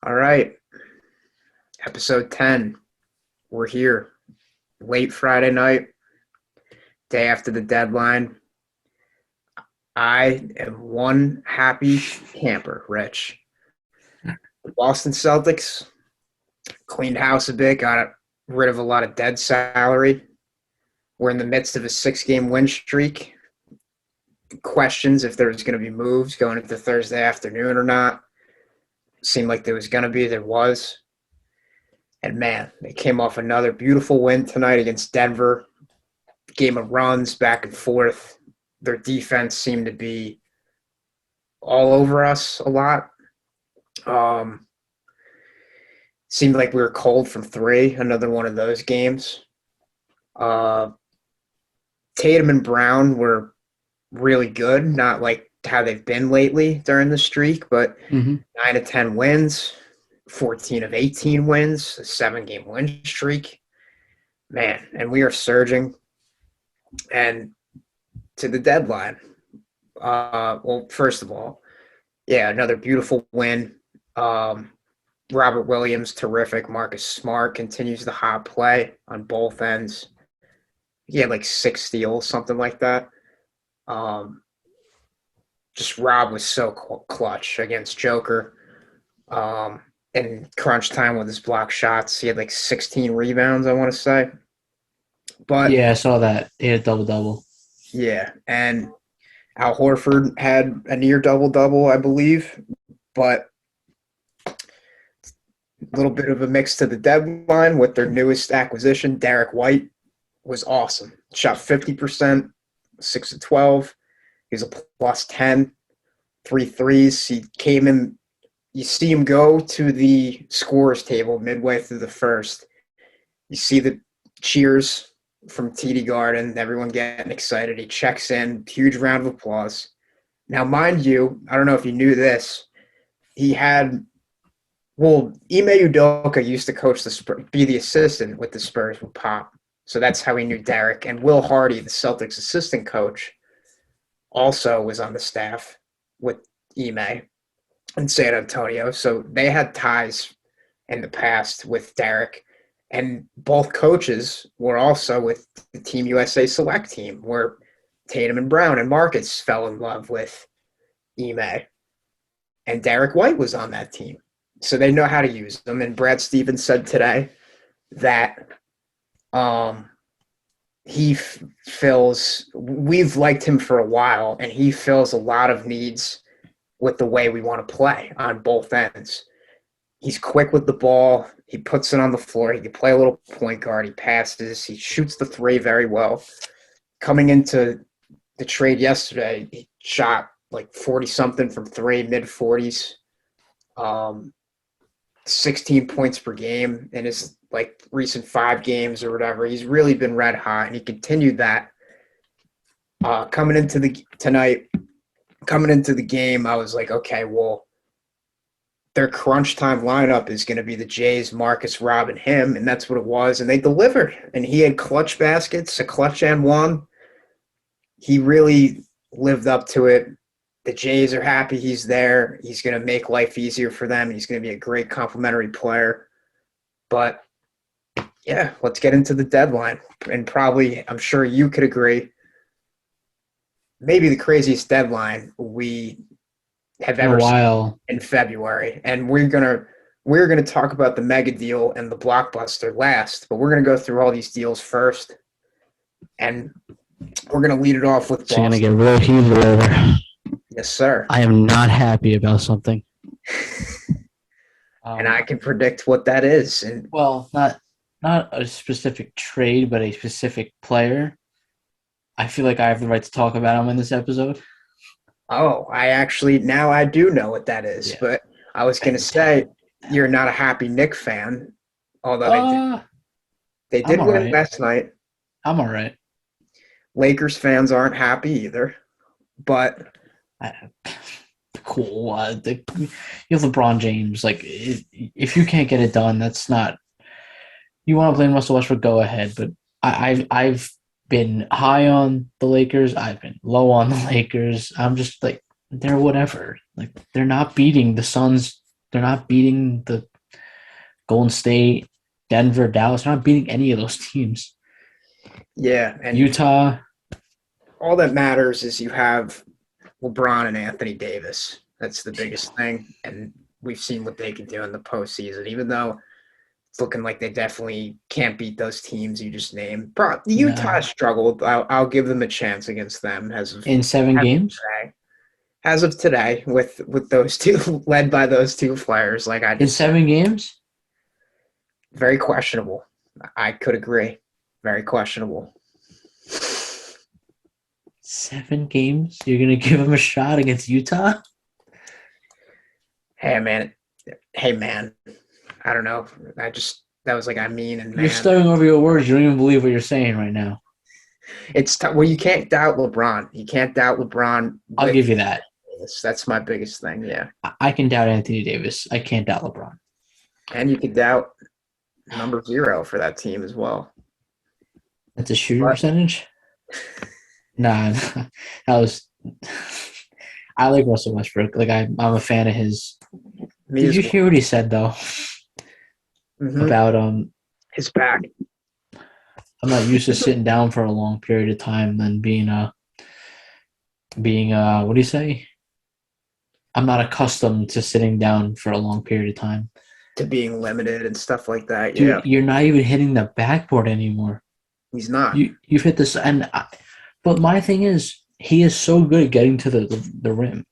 All right, episode 10. We're here. Late Friday night, day after the deadline. I am one happy camper, Rich. The Boston Celtics cleaned house a bit, got rid of a lot of dead salary. We're in the midst of a 6-game win streak. Questions if there's going to be moves going into Thursday afternoon or not. Seemed like there was going to be, there was. And man, they came off another beautiful win tonight against Denver. Game of runs back and forth. Their defense seemed to be all over us a lot. Seemed like we were cold from three, another one of those games. Tatum and Brown were really good, not like how they've been lately during the streak, but 9 of 10 wins, 14 of 18 wins, a 7-game win streak. Man, and we are surging. And to the deadline. Well, first of all, yeah, another beautiful win. Robert Williams, terrific. Marcus Smart continues the hot play on both ends. He had like 6 steals, something like that. Just Rob was so clutch against Joker. In crunch time with his block shots, he had like 16 rebounds, I want to say. But yeah, I saw that. He had a double-double. Yeah, and Al Horford had a near double-double, I believe, but a little bit of a mix to the deadline with their newest acquisition. Derrick White was awesome. Shot 50%, 6 of 12. He was a plus 10, 3 threes. He came in, you see him go to the scorers table midway through the first. You see the cheers from TD Garden, everyone getting excited. He checks in, huge round of applause. Now, mind you, I don't know if you knew this, Ime Udoka used to coach the Spurs, be the assistant with the Spurs with Pop. So that's how he knew Derek. And Will Hardy, the Celtics assistant coach, also was on the staff with Ime in San Antonio. So they had ties in the past with Derek. And both coaches were also with the Team USA select team, where Tatum and Brown and Marcus fell in love with Ime. And Derrick White was on that team. So they know how to use them. And Brad Stevens said today that we've liked him for a while, and he fills a lot of needs with the way we want to play on both ends. He's quick with the ball. He puts it on the floor. He can play a little point guard. He passes. He shoots the three very well. Coming into the trade yesterday, he shot like 40-something from three, mid-40s, 16 points per game in his like recent 5 games or whatever. He's really been red hot, and he continued that. Coming into the game, I was like, okay, well, their crunch time lineup is going to be the Jays, Marcus, Rob, and him, and that's what it was. And they delivered. And he had clutch baskets, a clutch and one. He really lived up to it. The Jays are happy he's there. He's going to make life easier for them. He's going to be a great complimentary player. But, yeah, let's get into the deadline. And probably, I'm sure you could agree, maybe the craziest deadline we have ever seen in February. And we're gonna talk about the mega deal and the blockbuster last, but we're gonna go through all these deals first, and we're gonna lead it off with Boston. It's gonna get real heated over. Yes, sir. I am not happy about something. And I can predict what that is. And well, not a specific trade, but a specific player. I feel like I have the right to talk about him in this episode. Oh, I do know what that is, yeah. But I was going to say you're not a happy Knicks fan, although they did win last night. I'm all right. Lakers fans aren't happy either, but cool. You have LeBron James. Like, if you can't get it done, that's not. You want to blame Russell Westbrook? Go ahead, but I've been high on the Lakers. I've been low on the Lakers. I'm just like, they're whatever. Like, they're not beating the Suns They're not beating the Golden State, Denver, Dallas. They're not beating any of those teams. Yeah, and Utah. all that matters is you have LeBron and Anthony Davis. That's the biggest thing, and we've seen what they can do in the postseason. Even though it's looking like they definitely can't beat those teams you just named. Utah No. struggled. I'll give them a chance against them In 7 games? today. As of today, with those two led by those two players, like I In just 7 games? very questionable. I could agree. Very questionable. 7 games? You're going to give them a shot against Utah? Hey man. I don't know. That was like I mean and man. You're stuttering over your words. You don't even believe what you're saying right now. It's well, you can't doubt LeBron. You can't doubt LeBron. I'll give you that. That's my biggest thing. Yeah, I can doubt Anthony Davis. I can't doubt LeBron. and you can doubt number 0 for that team as well. That's a shooting percentage? Nah, that was. I like Russell Westbrook. Like I'm a fan of his. Did you hear what he said though? About his back. I'm not used to sitting down for a long period of time than being what do you say? I'm not accustomed to sitting down for a long period of time. To being limited and stuff like that. Dude, yeah. You're not even hitting the backboard anymore. He's not. You've hit this, but my thing is, he is so good at getting to the rim.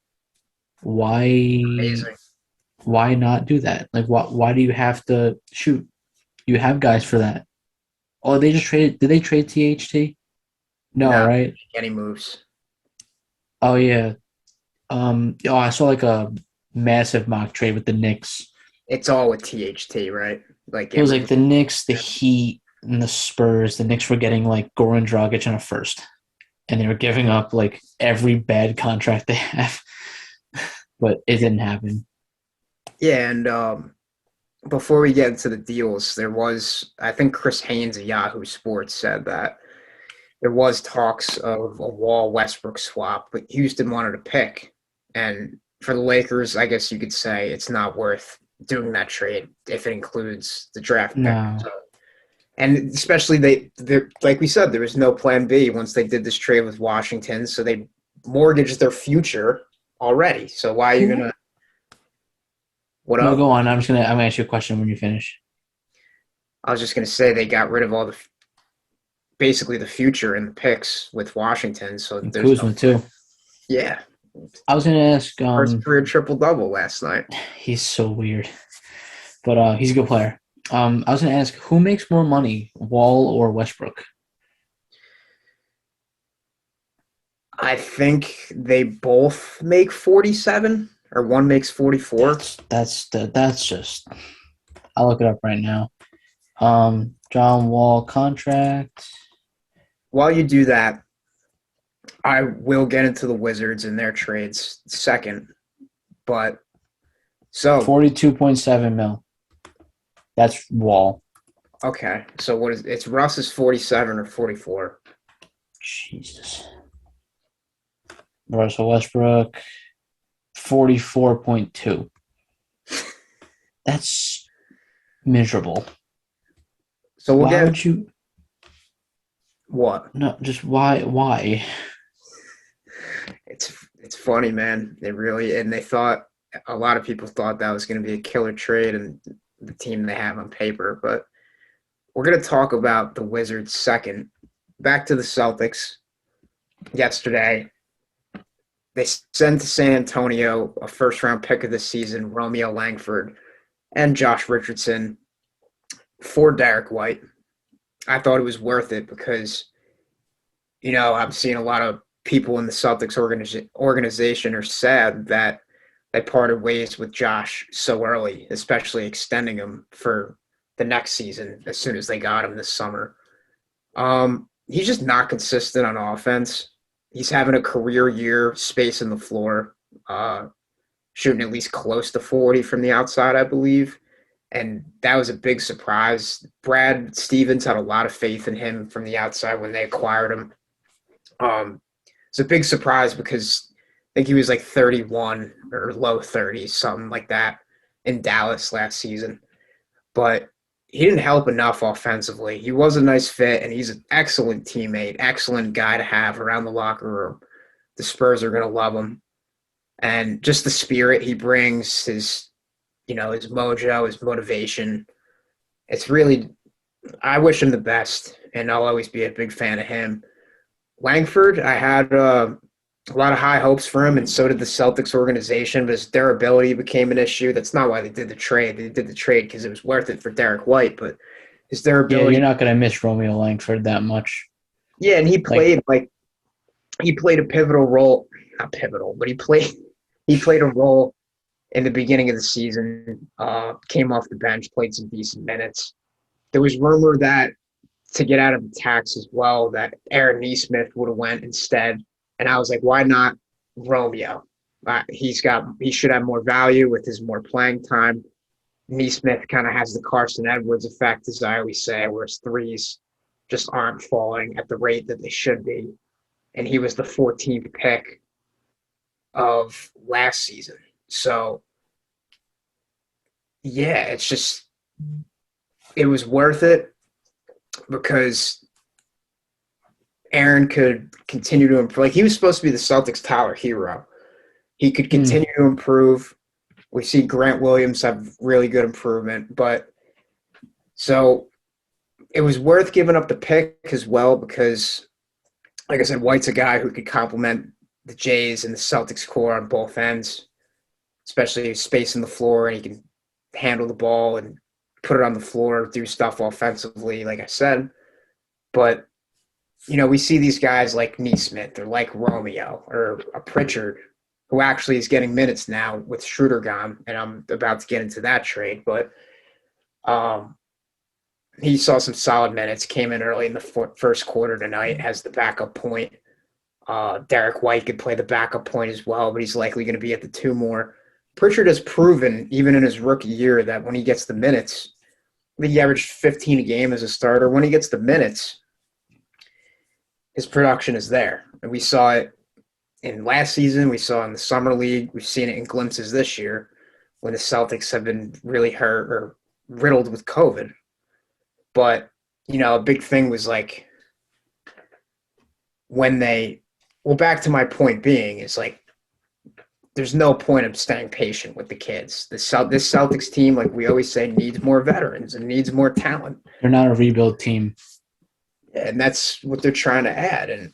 Why? Amazing. Why not do that? Like, why do you have to shoot? You have guys for that. Oh, they just traded. Did they trade THT? No, right? Any moves? Oh yeah. I saw like a massive mock trade with the Knicks. It's all with THT, right? Like it was like the Knicks, the Heat, and the Spurs. The Knicks were getting like Goran Dragic in a first, and they were giving up like every bad contract they have. But it didn't happen. Yeah, and before we get into the deals, there was, I think Chris Haynes of Yahoo Sports said that there was talks of a Wall Westbrook swap, but Houston wanted a pick. And for the Lakers, I guess you could say it's not worth doing that trade if it includes the draft pick. No. So, and especially they like we said, there was no plan B once they did this trade with Washington, so they mortgaged their future already. So why are you gonna? What No, up? go on. I'm gonna ask you a question when you finish. I was just gonna say they got rid of all basically the future and the picks with Washington. So And there's Kuzma too. Yeah. I was gonna ask. First career triple-double last night. He's so weird, but he's a good player. I was gonna ask who makes more money, Wall or Westbrook? I think they both make 47, or one makes 44. That's just. I'll look it up right now. John Wall contract. While you do that, I will get into the Wizards and their trades second. But so 42.7 mil. That's Wall. Okay. So what is it's Russ's 47 or 44? Jesus. Russell Westbrook 44.2. That's miserable. So why would you what? No, just why? It's funny, man. They really and they thought a lot of people thought that was going to be a killer trade and the team they have on paper, but we're going to talk about the Wizards second. Back to the Celtics. Yesterday, they sent to San Antonio a first-round pick of the season, Romeo Langford, and Josh Richardson for Derrick White. I thought it was worth it because, I'm seeing a lot of people in the Celtics organization are sad that they parted ways with Josh so early, especially extending him for the next season as soon as they got him this summer. He's just not consistent on offense. He's having a career year, spacing the floor, shooting at least close to 40 from the outside, I believe. And that was a big surprise. Brad Stevens had a lot of faith in him from the outside when they acquired him. It's a big surprise because I think he was like 31 or low 30s, something like that. in Dallas last season, but he didn't help enough offensively. He was a nice fit, and he's an excellent teammate, excellent guy to have around the locker room. The Spurs are going to love him. And just the spirit he brings, his mojo, his motivation. It's really, I wish him the best, and I'll always be a big fan of him. Langford, I had a lot of high hopes for him, and so did the Celtics organization, but his durability became an issue. That's not why they did the trade. They did the trade because it was worth it for Derrick White, but his Yeah, durability. you're not going to miss Romeo Langford that much. Yeah, and he played a pivotal role, not pivotal, but he played a role in the beginning of the season. Came off the bench, played some decent minutes. There was rumor that to get out of the tax as well, that Aaron Nesmith would have went instead. And I was like, why not Romeo? He should have more value with his more playing time. Nesmith kind of has the Carson Edwards effect, as I always say, where his threes just aren't falling at the rate that they should be. And he was the 14th pick of last season. So, yeah, it was worth it because Aaron could continue to improve. Like, he was supposed to be the Celtics' Tyler hero. He could continue to improve. We see Grant Williams have really good improvement. But so it was worth giving up the pick as well because, like I said, White's a guy who could complement the Jays and the Celtics core on both ends, especially spacing the floor, and he can handle the ball and put it on the floor, do stuff offensively, like I said. But, we see these guys like Nesmith or like Romeo or a Pritchard who actually is getting minutes now with Schroeder gone, and I'm about to get into that trade. But he saw some solid minutes, came in early in the first quarter tonight, has the backup point. Derrick White could play the backup point as well, but he's likely going to be at the two more. Pritchard has proven, even in his rookie year, that when he gets the minutes, I think he averaged 15 a game as a starter. When he gets the minutes, his production is there. And we saw it in last season. We saw it in the Summer League. We've seen it in glimpses this year when the Celtics have been really hurt or riddled with COVID. But, a big thing was like back to my point being is like, there's no point of staying patient with the kids. This Celtics team, like we always say, needs more veterans and needs more talent. They're not a rebuild team. And that's what they're trying to add. And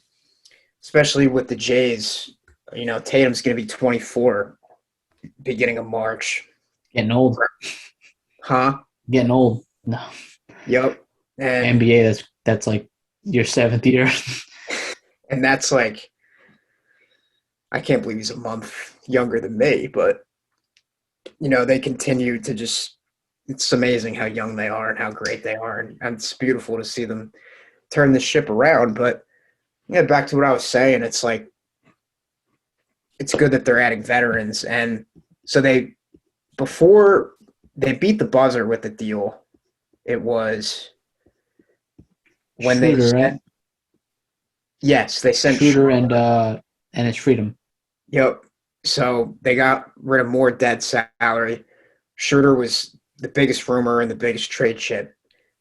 especially with the Jays, Tatum's going to be 24 beginning of March. Getting old. Huh? Getting old. No. Yep. And NBA, that's like your 7th year. And that's like, I can't believe he's a month younger than me, but, they continue to it's amazing how young they are and how great they are. And it's beautiful to see them turn the ship around. But, yeah, back to what I was saying, it's like, it's good that they're adding veterans. And so before they beat the buzzer with the deal, it was when Schroeder, right? Yes, they sent Schroeder and it's Freedom. Yep. So they got rid of more dead salary. Schroeder was the biggest rumor and the biggest trade chip.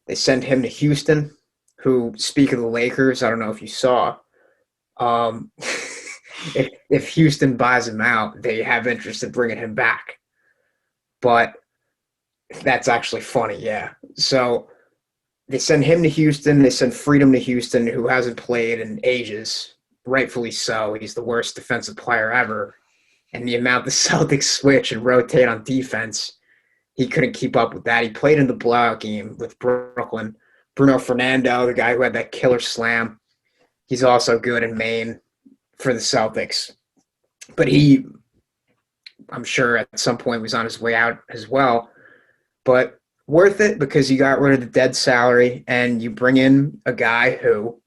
They sent him to Houston, who, speak of the Lakers, I don't know if you saw, if Houston buys him out, they have interest in bringing him back. But that's actually funny, yeah. So they send him to Houston. They send Freedom to Houston, who hasn't played in ages. Rightfully so. He's the worst defensive player ever. And the amount the Celtics switch and rotate on defense, he couldn't keep up with that. He played in the blowout game with Brooklyn. Bruno Fernando, the guy who had that killer slam, he's also good in Maine for the Celtics. But I'm sure at some point was on his way out as well. But worth it because you got rid of the dead salary and you bring in a guy who,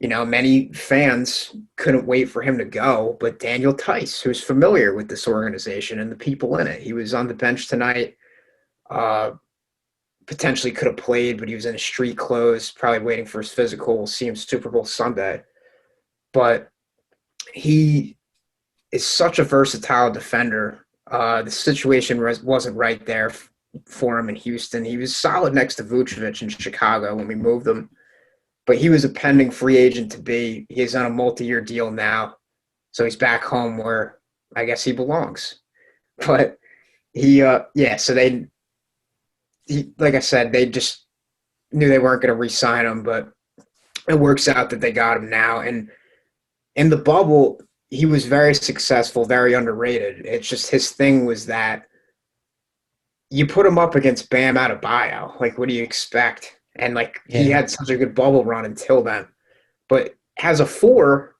many fans couldn't wait for him to go, but Daniel Tice, who's familiar with this organization and the people in it. He was on the bench tonight, potentially could have played, but he was in his street clothes, probably waiting for his physical. We'll see him Super Bowl Sunday. But he is such a versatile defender. The situation wasn't right there for him in Houston. He was solid next to Vucevic in Chicago when we moved him, but he was a pending free agent to be. He's on a multi-year deal now, so he's back home where I guess he belongs. But so like I said, they just knew they weren't going to re-sign him, but it works out that they got him now. And in the bubble, he was very successful, very underrated. It's just his thing was that you put him up against Bam Adebayo. Like, what do you expect? And, like, he had such a good bubble run until then. But has a 4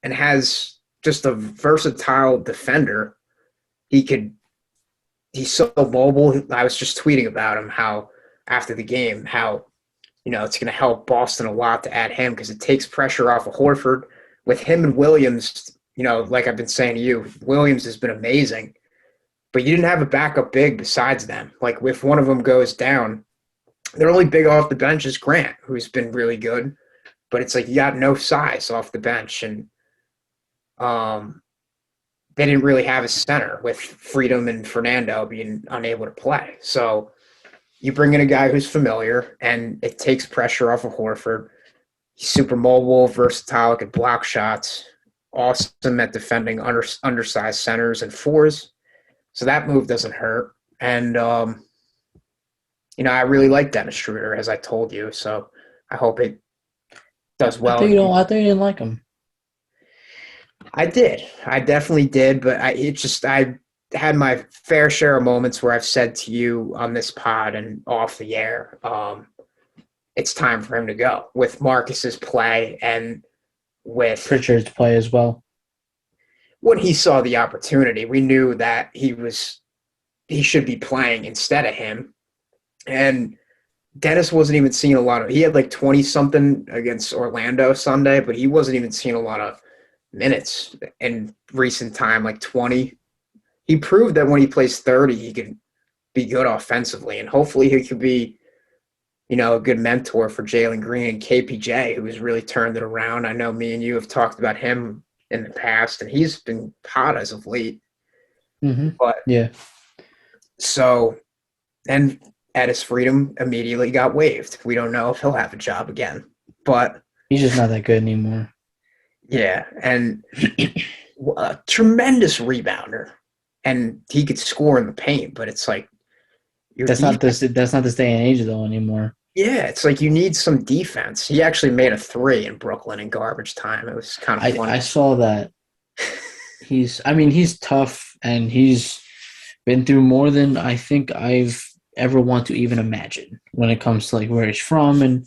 and has just a versatile defender. He's so mobile. I was just tweeting about him after the game, it's going to help Boston a lot to add him because it takes pressure off of Horford. With him and Williams, like I've been saying to you, Williams has been amazing. But you didn't have a backup big besides them. Like, if one of them goes down, their only big off the bench is Grant, who's been really good. But it's like you got no size off the bench. And they didn't really have a center with Freedom and Fernando being unable to play. So you bring in a guy who's familiar, and it takes pressure off of Horford. He's super mobile, versatile, can block shots, awesome at defending undersized centers and 4s. So that move doesn't hurt. And, I really like Dennis Schroeder, as I told you. So I hope it does well. I thought you didn't like him. I did. I definitely did. But I had my fair share of moments where I've said to you on this pod and off the air, it's time for him to go with Marcus's play and with Pritchard's play as well. When he saw the opportunity, we knew that he should be playing instead of him. And Dennis wasn't even seeing a lot of – he had like 20-something against Orlando Sunday, but he wasn't even seeing a lot of minutes in recent time, like 20. He proved that when he plays 30, he could be good offensively, and hopefully he could be a good mentor for Jalen Green and KPJ, who has really turned it around. I know me and you have talked about him in the past, and he's been hot as of late. Mm-hmm. But yeah. So, and Edis Freedom immediately got waived. We don't know if he'll have a job again, but he's just not that good anymore. Yeah, and a tremendous rebounder, and he could score in the paint. But it's like that's not this day and age though anymore. Yeah, it's like you need some defense. He actually made a 3 in Brooklyn in garbage time. It was kind of funny. I saw that. He's tough, and he's been through more than I think I've ever want to even imagine when it comes to like where he's from. And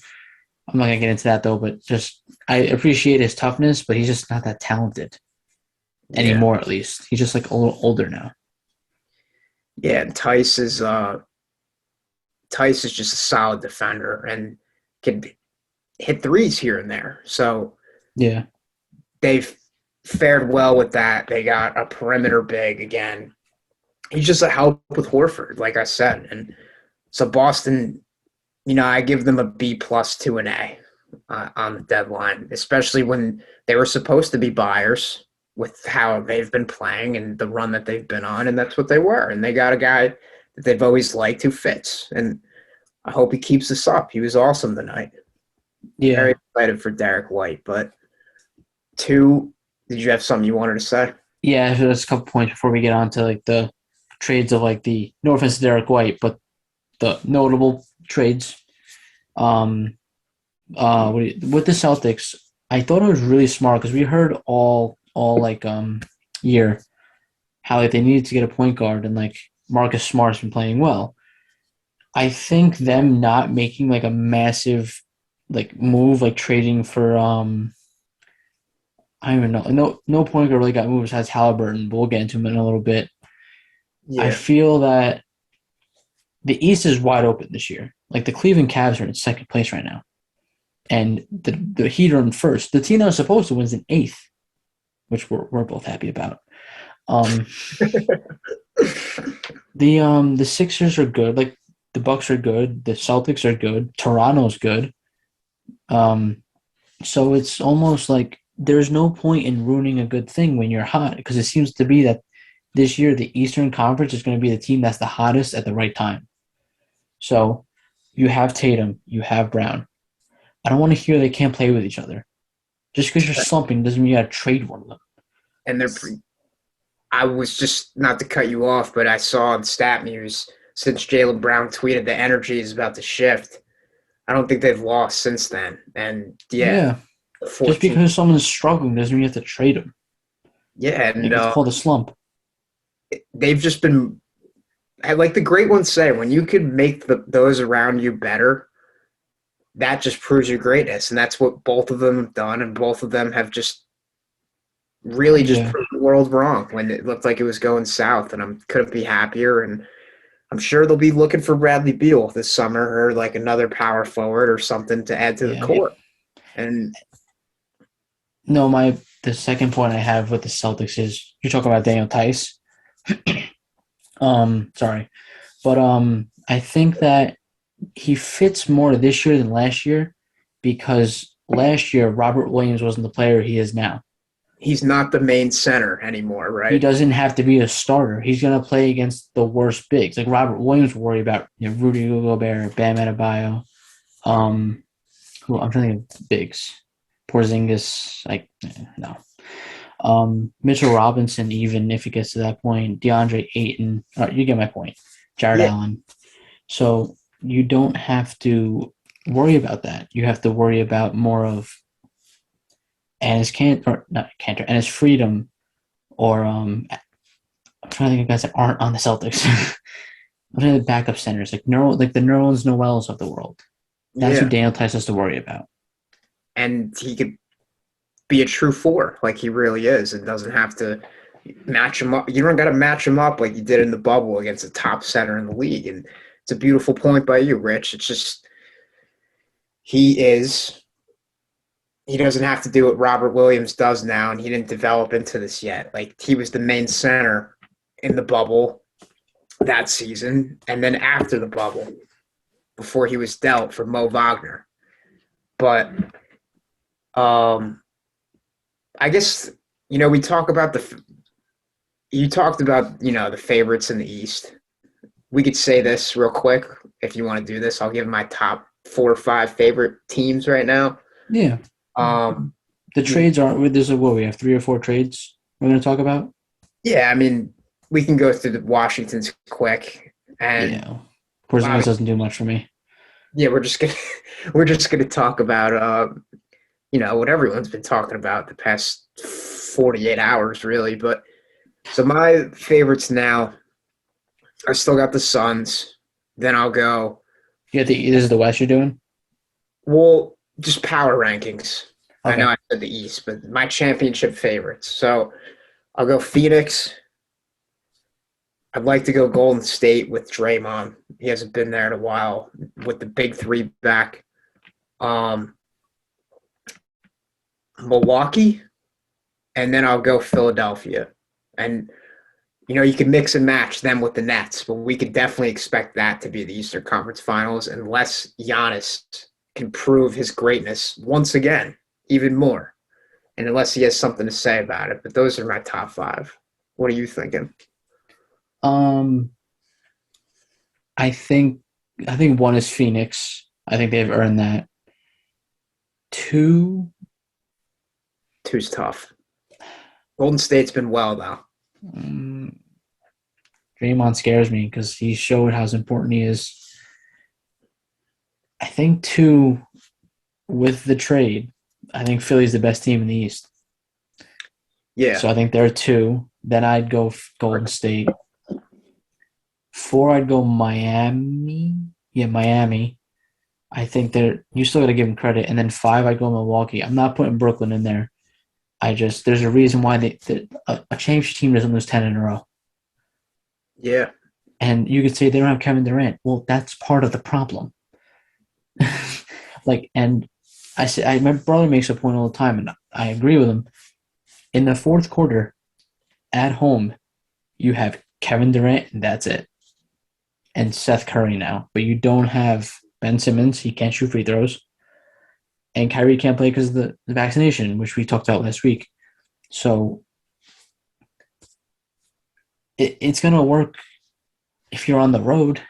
I'm not gonna get into that though, but just I appreciate his toughness, but he's just not that talented anymore. At least he's just like a little older now. Yeah, and Tice is just a solid defender and can hit threes here and there. So yeah, they've fared well with that. They got a perimeter big again. He's just a help with Horford, like I said. And so Boston, I give them a B+ to an A on the deadline, especially when they were supposed to be buyers with how they've been playing and the run that they've been on, and that's what they were. And they got a guy that they've always liked who fits. And I hope he keeps this up. He was awesome tonight. Yeah. Very excited for Derrick White. But 2, did you have something you wanted to say? Yeah, there's a couple points before we get on to like the trades of like the no offense to Derrick White, but the notable trades. With the Celtics, I thought it was really smart because we heard all like year how like they needed to get a point guard, and like Marcus Smart's been playing well. I think them not making like a massive like move, like trading for I don't even know. No point guard really got moved besides Haliburton, but we'll get into him in a little bit. Yeah. I feel that the East is wide open this year. Like the Cleveland Cavs are in second place right now, and the Heat are in first. The team that was supposed to win is in 8th, which we're both happy about. The Sixers are good. Like the Bucks are good. The Celtics are good. Toronto's good. So it's almost like there's no point in ruining a good thing when you're hot, because it seems to be that this year, the Eastern Conference is going to be the team that's the hottest at the right time. So you have Tatum, you have Brown. I don't want to hear they can't play with each other. Just because you're slumping doesn't mean you got to trade one of them. And I was just, not to cut you off, but I saw on Stat News, since Jaylen Brown tweeted the energy is about to shift, I don't think they've lost since then. And Yeah. 14. Just because someone's struggling doesn't mean you have to trade them. Yeah, and It's called a slump. they've just been, like the great ones say, when you can make those around you better, that just proves your greatness. And that's what both of them have done, and both of them have just really just proved the world wrong when it looked like it was going south, and I couldn't be happier. And I'm sure they'll be looking for Bradley Beal this summer, or like another power forward or something to add to the core. And no, the second point I have with the Celtics is you're talking about Daniel Tice. Sorry. But I think that he fits more this year than last year because last year Robert Williams wasn't the player he is now. He's not the main center anymore, right? He doesn't have to be a starter. He's going to play against the worst bigs. Like Robert Williams will worry about Rudy Gobert, Bam Adebayo. I'm trying to think of bigs. Porzingis, no. Mitchell Robinson, even if he gets to that point. DeAndre Ayton. You get my point. Jared Allen. So you don't have to worry about that. You have to worry about more of Enes Freedom, or I'm trying to think of guys that aren't on the Celtics. I'm trying to backup centers, like the Nerlens Noels of the world. That's who Daniel Tice has to worry about. And he could be a true four, like he really is, and doesn't have to match him up. You don't got to match him up like you did in the bubble against a top center in the league. And it's a beautiful point by you, Rich. It's just he doesn't have to do what Robert Williams does now, and he didn't develop into this yet. Like, he was the main center in the bubble that season, and then after the bubble, before he was dealt for Mo Wagner. But I guess, we talk about you talked about, the favorites in the East. We could say this real quick if you want to do this. I'll give my top 4 or 5 favorite teams right now. Yeah. The trades aren't. There's we have 3 or 4 trades we're going to talk about. Yeah, I mean, we can go through the Washington's quick, and Porzingis doesn't do much for me. Yeah, we're just gonna talk about what everyone's been talking about the past 48 hours, really. But so my favorites now, I still got the Suns. Then I'll go. This is the West you're doing? Well, just power rankings. Okay. I know I said the East, but my championship favorites. So I'll go Phoenix. I'd like to go Golden State with Draymond. He hasn't been there in a while with the big 3 back. Milwaukee, and then I'll go Philadelphia. And, you can mix and match them with the Nets, but we could definitely expect that to be the Eastern Conference Finals unless Giannis can prove his greatness once again, even more, and unless he has something to say about it. But those are my top 5. What are you thinking? I think 1 is Phoenix. I think they've earned that. 2's tough. Golden State's been well, though. Draymond scares me because he showed how important he is. I think 2, with the trade, I think Philly's the best team in the East. Yeah. So I think they're 2. Then I'd go Golden State. 4, I'd go Miami. Yeah, Miami. I think you still got to give them credit. And then 5, I'd go Milwaukee. I'm not putting Brooklyn in there. There's a reason why a championship team doesn't lose 10 in a row. Yeah. And you could say they don't have Kevin Durant. Well, that's part of the problem. My brother makes a point all the time, and I agree with him. In the 4th quarter, at home, you have Kevin Durant, and that's it. And Seth Curry now. But you don't have Ben Simmons. He can't shoot free throws. And Kyrie can't play because of the vaccination, which we talked about last week. So it's going to work if you're on the road.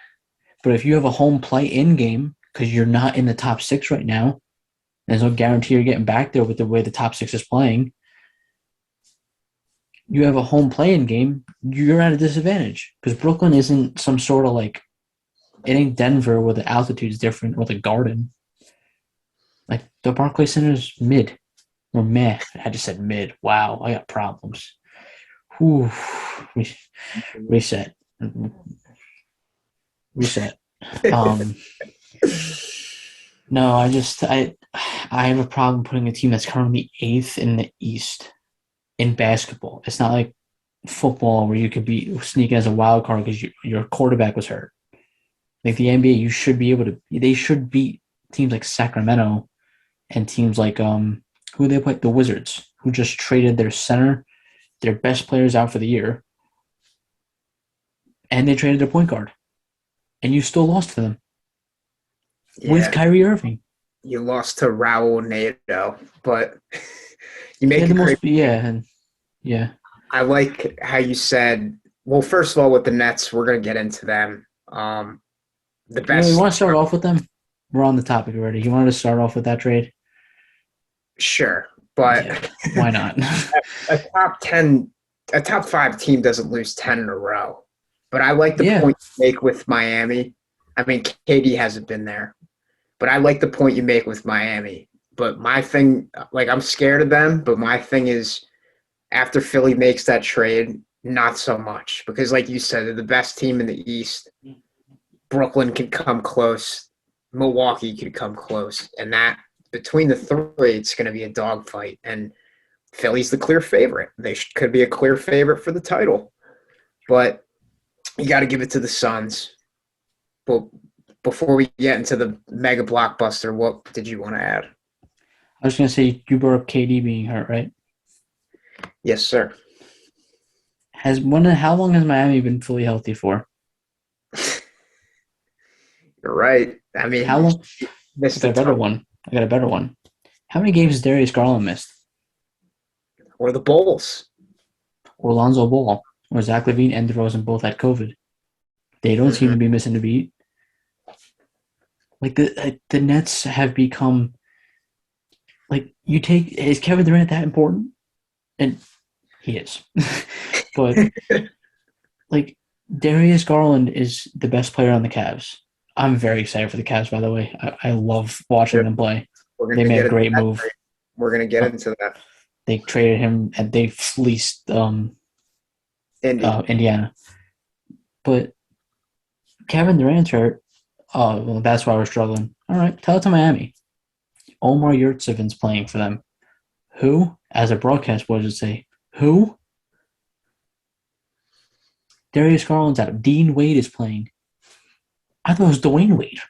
But if you have a home play-in game, because you're not in the top 6 right now, there's no guarantee you're getting back there with the way the top 6 is playing. You have a home play-in game, you're at a disadvantage. Because Brooklyn isn't some sort of like, it ain't Denver where the altitude's different, or the Garden. Like, the Barclays Center is mid. Or meh. I just said mid. Wow, I got problems. Whew. Reset. No, I have a problem putting a team that's currently 8th in the East in basketball. It's not like football where you could be sneaking as a wild card because your quarterback was hurt. Like the NBA, you should be able to. They should beat teams like Sacramento and teams like who they play, the Wizards, who just traded their center, their best players out for the year, and they traded their point guard, and you still lost to them with Kyrie Irving. You lost to Raul Neto, but you make it great. Yeah. I like how you said. Well, first of all, with the Nets, we're gonna get into them. The best. You want to start off with them? We're on the topic already. You wanted to start off with that trade? Sure, but why not? a top 5 team doesn't lose 10 in a row. But I like the point you make with Miami. I mean, KD hasn't been there, but I like the point you make with Miami. But my thing, like, I'm scared of them, but my thing is after Philly makes that trade, not so much. Because like you said, they're the best team in the East. Brooklyn can come close. Milwaukee could come close. And that, between the 3, it's going to be a dogfight. And Philly's the clear favorite. They could be a clear favorite for the title. But you got to give it to the Suns. But before we get into the mega blockbuster, what did you want to add? I was going to say, you brought up KD being hurt, right? Yes, sir. How long has Miami been fully healthy for? You're right. I mean, how long? I got a better one. How many games has Darius Garland missed? Or the Bulls. Or Lonzo Ball. Or Zach LaVine and DeRozan both had COVID. They don't seem to be missing a beat. Like, the Nets have become, like, is Kevin Durant that important? And he is. But, like, Darius Garland is the best player on the Cavs. I'm very excited for the Cavs, by the way. I love watching them play. They made a great move. We're going to get into that. They traded him, and they fleeced Indiana. But Kevin Durant's hurt. Oh, well, that's why we're struggling. All right, tell it to Miami. Omar Yurtseven's playing for them. Who? As a broadcast boy would say, who? Darius Garland's out. Dean Wade is playing. I thought it was Dwayne Wade.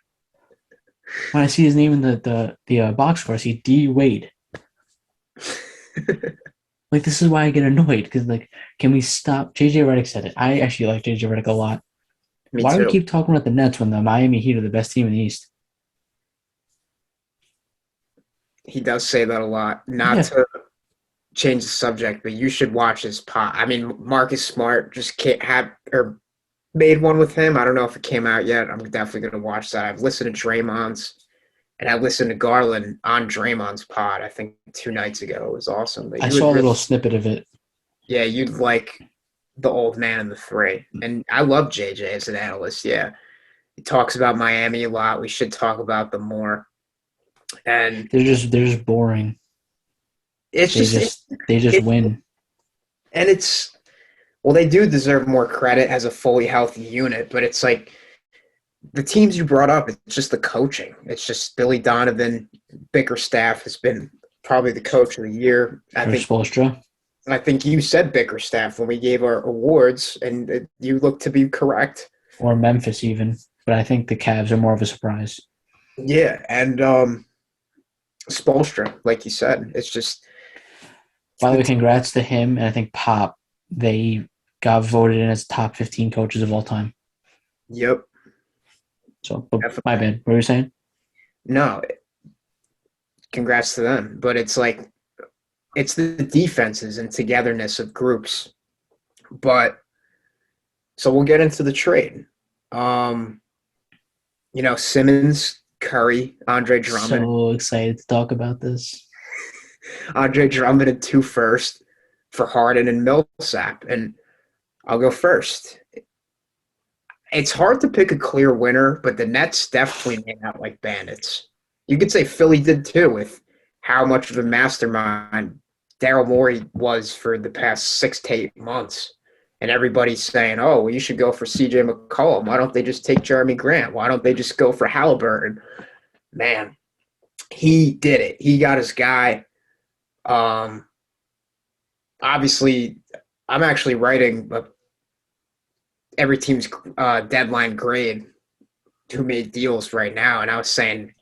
When I see his name in the box score, I see D. Wade. Like, this is why I get annoyed, because, like, can we stop? JJ Redick said it. I actually like JJ Redick a lot. Why do we keep talking about the Nets when the Miami Heat are the best team in the East? He does say that a lot. Not to change the subject, but you should watch his pod. I mean, Marcus Smart just made one with him. I don't know if it came out yet. I'm definitely going to watch that. I've listened to Draymond's, and I listened to Garland on Draymond's pod, I think 2 nights ago. It was awesome. I saw a little snippet of it. Yeah, you'd like the old man in the 3. And I love JJ as an analyst, yeah. He talks about Miami a lot. We should talk about them more. And they're just boring. They just win. And they do deserve more credit as a fully healthy unit, but it's like the teams you brought up, it's just the coaching. It's just Billy Donovan, Bickerstaff has been probably the coach of the year. I think you said Bickerstaff when we gave our awards, and you look to be correct. Or Memphis even, but I think the Cavs are more of a surprise. Yeah, and Spoelstra, like you said, it's just. By the way, congrats to him, and I think Pop. They got voted in as top 15 coaches of all time. Yep. So, my bad. What were you saying? No. Congrats to them, but it's like it's the defenses and togetherness of groups. But So we'll get into the trade. Um, Simmons, Curry, Andre Drummond. So excited to talk about this. Andre Drummond and 2 first for Harden and Millsap. And I'll go first. It's hard to pick a clear winner, but the Nets definitely made out like bandits. You could say Philly did too, with how much of a mastermind Daryl Morey was for the past 6 to 8 months. And everybody's saying, oh, well, you should go for CJ McCollum. Why don't they just take Jeremy Grant? Why don't they just go for Haliburton? Man, he did it. He got his guy. Obviously, I'm actually writing every team's deadline grade who made deals right now. And I was saying,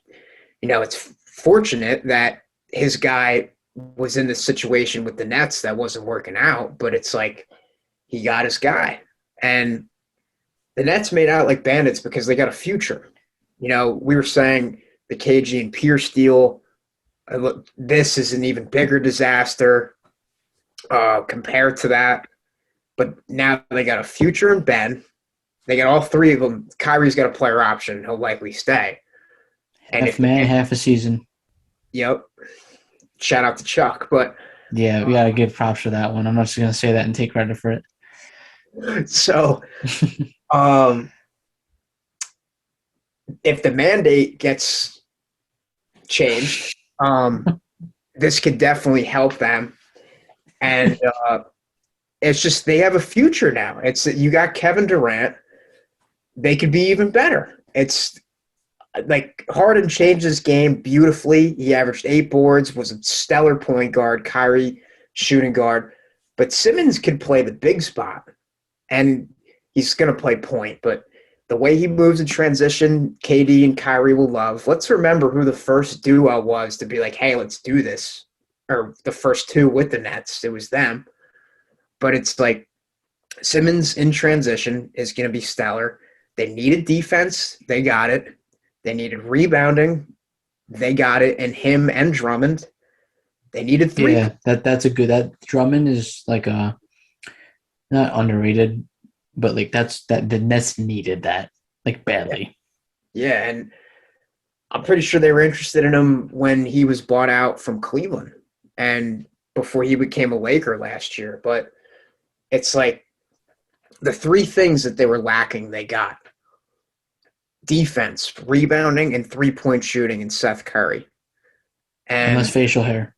it's fortunate that his guy was in this situation with the Nets that wasn't working out, but it's like he got his guy. And the Nets made out like bandits because they got a future. We were saying the KG and Pierce deal, this is an even bigger disaster compared to that. But now they got a future in Ben. They got all 3 of them. Kyrie's got a player option. He'll likely stay. And Half a season. Yep. Shout out to Chuck. But yeah, we got to give props for that one. I'm not just going to say that and take credit for it. So, if the mandate gets changed, this could definitely help them. And it's just they have a future now. It's you got Kevin Durant. They could be even better. It's like Harden changed his game beautifully. He averaged 8 boards, was a stellar point guard, Kyrie shooting guard. But Simmons could play the big spot, and he's going to play point. But the way he moves in transition, KD and Kyrie will love. Let's remember who the first duo was to be like, hey, let's do this. Or the first 2 with the Nets. It was them. But it's like Simmons in transition is going to be stellar. They needed defense. They got it. They needed rebounding. They got it. And him and Drummond, they needed 3. Yeah, that's a good – that Drummond is like a – not underrated, but like the Nets needed that like badly. Yeah, and I'm pretty sure they were interested in him when he was bought out from Cleveland and before he became a Laker last year. But it's like the 3 things that they were lacking, they got. Defense, rebounding, and 3-point shooting in Seth Curry. And less facial hair.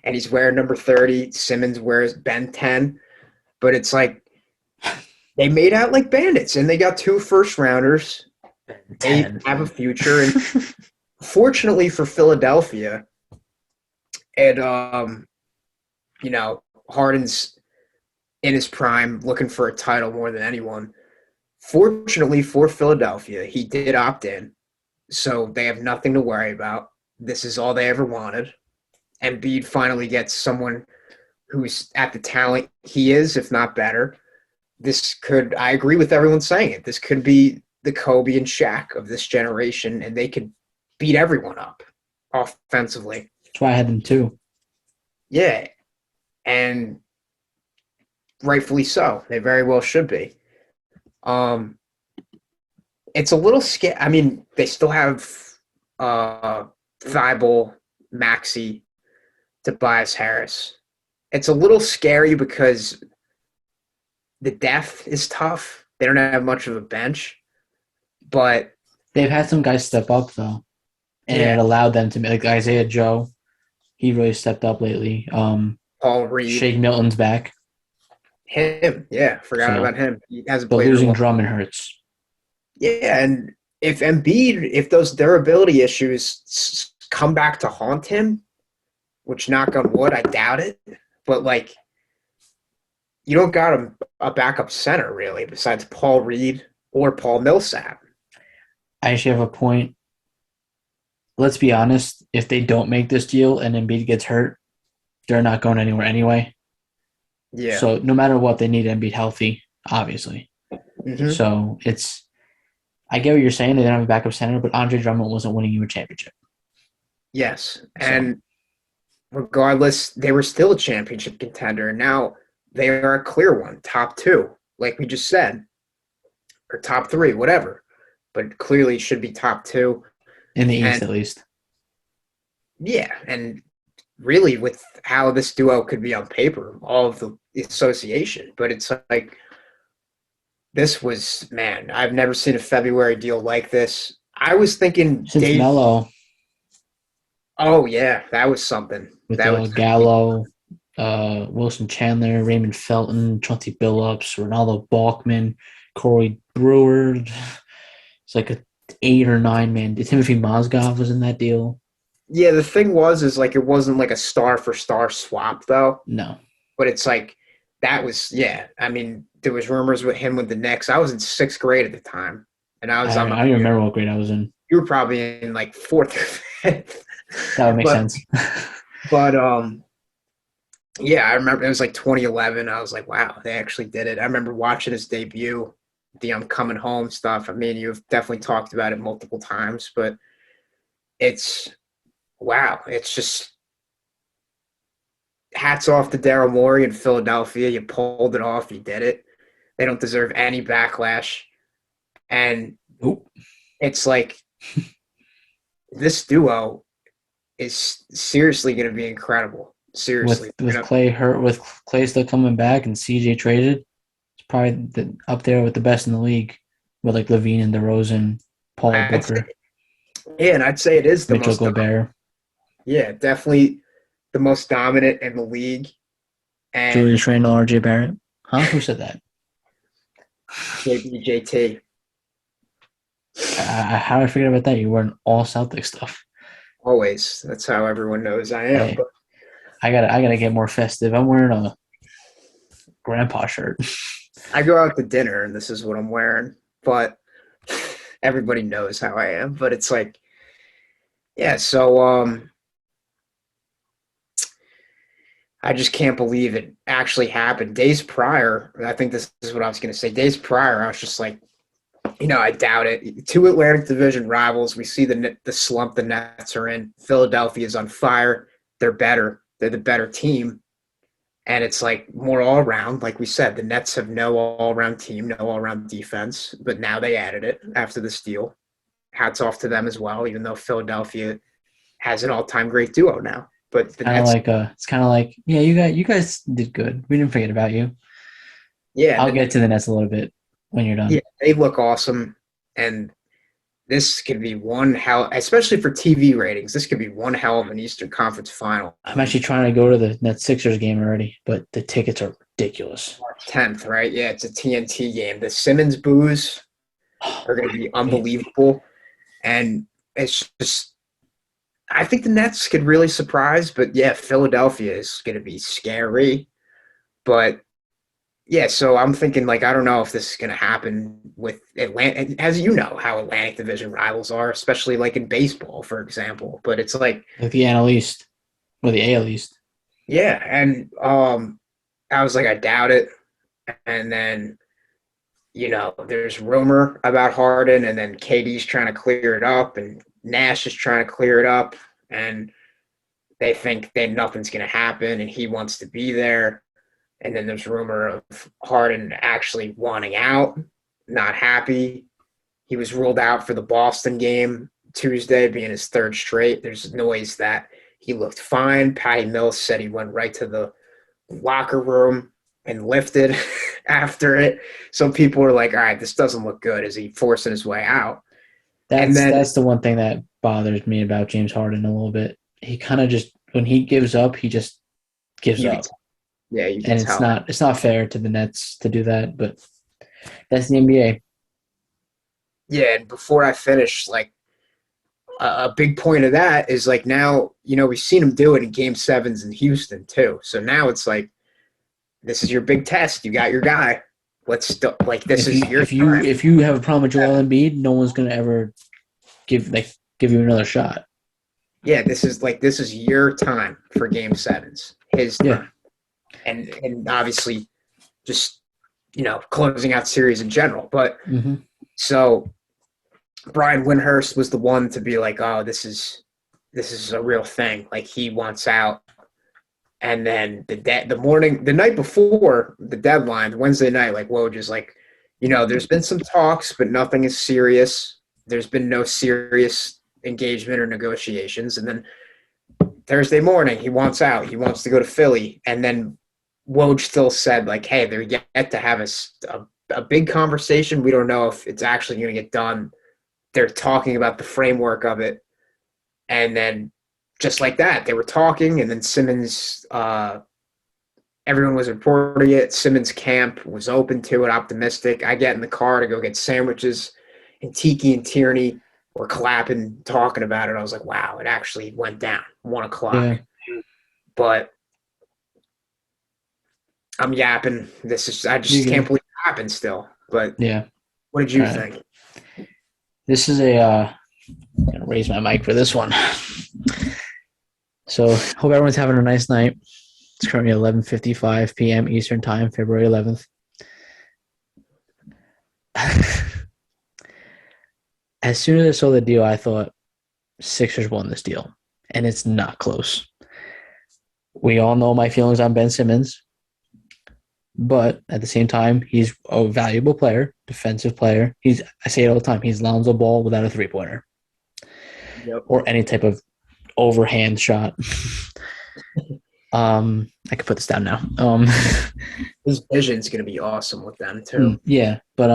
And he's wearing number 30. Simmons wears Ben 10. But it's like they made out like bandits, and they got 2 first-rounders. They have a future. And fortunately for Philadelphia, and, Harden's in his prime looking for a title more than anyone. Fortunately for Philadelphia, he did opt in, so they have nothing to worry about. This is all they ever wanted. Embiid finally gets someone who's at the talent he is, if not better. I agree with everyone saying it, this could be the Kobe and Shaq of this generation, and they could beat everyone up offensively. That's why I had them too. Yeah, and rightfully so. They very well should be. It's a little scary. I mean, they still have Thibault, Maxey, Tobias Harris. It's a little scary because the depth is tough. They don't have much of a bench, but they've had some guys step up though, and it allowed them to like Isaiah Joe. He really stepped up lately. Paul Reed, Shake Milton's back. Him, forgot about him. He hasn't but played. Losing Drummond hurts. Yeah, and if Embiid, if those durability issues come back to haunt him, which knock on wood, I doubt it. But like, you don't got a backup center really besides Paul Reed or Paul Millsap. I actually have a point. Let's be honest. If they don't make this deal and Embiid gets hurt, they're not going anywhere anyway. Yeah. So no matter what, they need Embiid healthy, obviously. Mm-hmm. So I get what you're saying. They didn't have a backup center, but Andre Drummond wasn't winning you a championship. Yes. And regardless, they were still a championship contender. And now they are a clear one, top 2. like we just said, or top 3, whatever. But clearly should be top 2. In the East, And at least. yeah, and really with how this duo could be on paper, all of the association. But it's like this was, man, I've never seen a February deal like this. I was thinking Since Dave. Melo Oh yeah, that was something. with That was Gallo, Wilson Chandler, Raymond Felton, Chauncey Billups, Ronaldo Balkman, Corey Brewer. It's like a 8 or 9 man. Timothy Mozgov was in that deal. yeah. The thing was, is like it wasn't like a star for star swap though. No. But it's like that was, yeah. I mean, there was rumors with him with the Knicks. I was in 6th grade at the time, and I was I on. don't even remember what grade I was in. You were probably in like 4th or 5th. That would make sense. But yeah, I remember it was like 2011. I was like, wow, they actually did it. I remember watching his debut, the I'm Coming Home stuff. I mean, you've definitely talked about it multiple times, but it's wow. It's just hats off to Daryl Morey in Philadelphia. You pulled it off. You did it. They don't deserve any backlash. And it's like this duo is seriously going to be incredible. Seriously. With Clay hurt, with Clay still coming back and CJ traded, it's probably up there with the best in the league with like Levine and DeRozan, Paul Booker. Yeah, and I'd say it is the Mitchell most Gobert. Yeah, definitely the most dominant in the league. And Julius Randle, RJ Barrett. Huh? Who said that? JT. How did I forget about that? You wearing all Celtic stuff. Always. That's how everyone knows I am. Hey, but I gotta get more festive. I'm wearing a grandpa shirt. I go out to dinner and this is what I'm wearing. But everybody knows how I am. But it's like, yeah, so I just can't believe it actually happened. Days prior, I think this is what I was going to say. Days prior, I was just like, I doubt it. 2 Atlantic Division rivals. We see the slump the Nets are in. Philadelphia's on fire. They're better. They're the better team. And it's like more all-around. Like we said, the Nets have no all-around team, no all-around defense. But now they added it after this deal. Hats off to them as well, even though Philadelphia has an all-time great duo now. But the Nets, it's kind of like, yeah, you guys did good. We didn't forget about you. yeah, I'll get to the Nets a little bit when you're done. Yeah, they look awesome, and this could be one hell, especially for TV ratings. This could be one hell of an Eastern Conference final. I'm actually trying to go to the Nets Sixers game already, but the tickets are ridiculous. March 10th, right? Yeah, it's a TNT game. The Simmons boos are going to be unbelievable, and it's just. I think the Nets could really surprise, but yeah, Philadelphia is going to be scary. But yeah, so I'm thinking like I don't know if this is going to happen with Atlanta, as you know how Atlantic Division rivals are, especially like in baseball, for example. But it's like Yeah, and I was like, I doubt it. And then there's rumor about Harden, and then KD's trying to clear it up, and Nash is trying to clear it up, and they think that nothing's going to happen, and he wants to be there. And then there's rumor of Harden actually wanting out, not happy. He was ruled out for the Boston game Tuesday, being his 3rd straight. There's noise that he looked fine. Patty Mills said he went right to the locker room and lifted after it. Some people were like, all right, this doesn't look good. Is he forcing his way out? That's the one thing that bothers me about James Harden a little bit. He kind of just, when he gives up, he just gives up. Yeah, you can and tell. It's not fair to the Nets to do that, but that's the NBA. Yeah, and before I finish, like a big point of that is like now, we've seen him do it in Game 7s in Houston too. So now it's like, this is your big test. You got your guy. Let's this is your time. If you have a problem with Joel Embiid, no one's gonna ever give you another shot. Yeah, this is your time for Game 7s. His time. And obviously just closing out series in general. But So Brian Windhurst was the one to be like, oh, this is a real thing. Like he wants out. And then the night before the deadline, Wednesday night, like Woj is like, there's been some talks, but nothing is serious. There's been no serious engagement or negotiations. And then Thursday morning, he wants out. He wants to go to Philly. And then Woj still said, like, hey, they're yet to have a big conversation. We don't know if it's actually going to get done. They're talking about the framework of it. And then just like that, they were talking, and then Simmons, everyone was reporting it. Simmons' camp was open to it, optimistic. I get in the car to go get sandwiches, and Tiki and Tierney were clapping, talking about it. I was like, wow, it actually went down, 1 o'clock. Yeah. But I'm yapping. I just can't believe it happened still. But yeah, what did you think? This is I'm gonna raise my mic for this one. So hope everyone's having a nice night. It's currently 11:55 p.m. Eastern Time, February 11th. As soon as I saw the deal, I thought Sixers won this deal, and it's not close. We all know my feelings on Ben Simmons, but at the same time, he's a valuable player, defensive player. I say it all the time, he's Lonzo Ball without a three-pointer. Yep. Or any type of overhand shot. I could put this down now. His vision's going to be awesome with them too. Yeah, but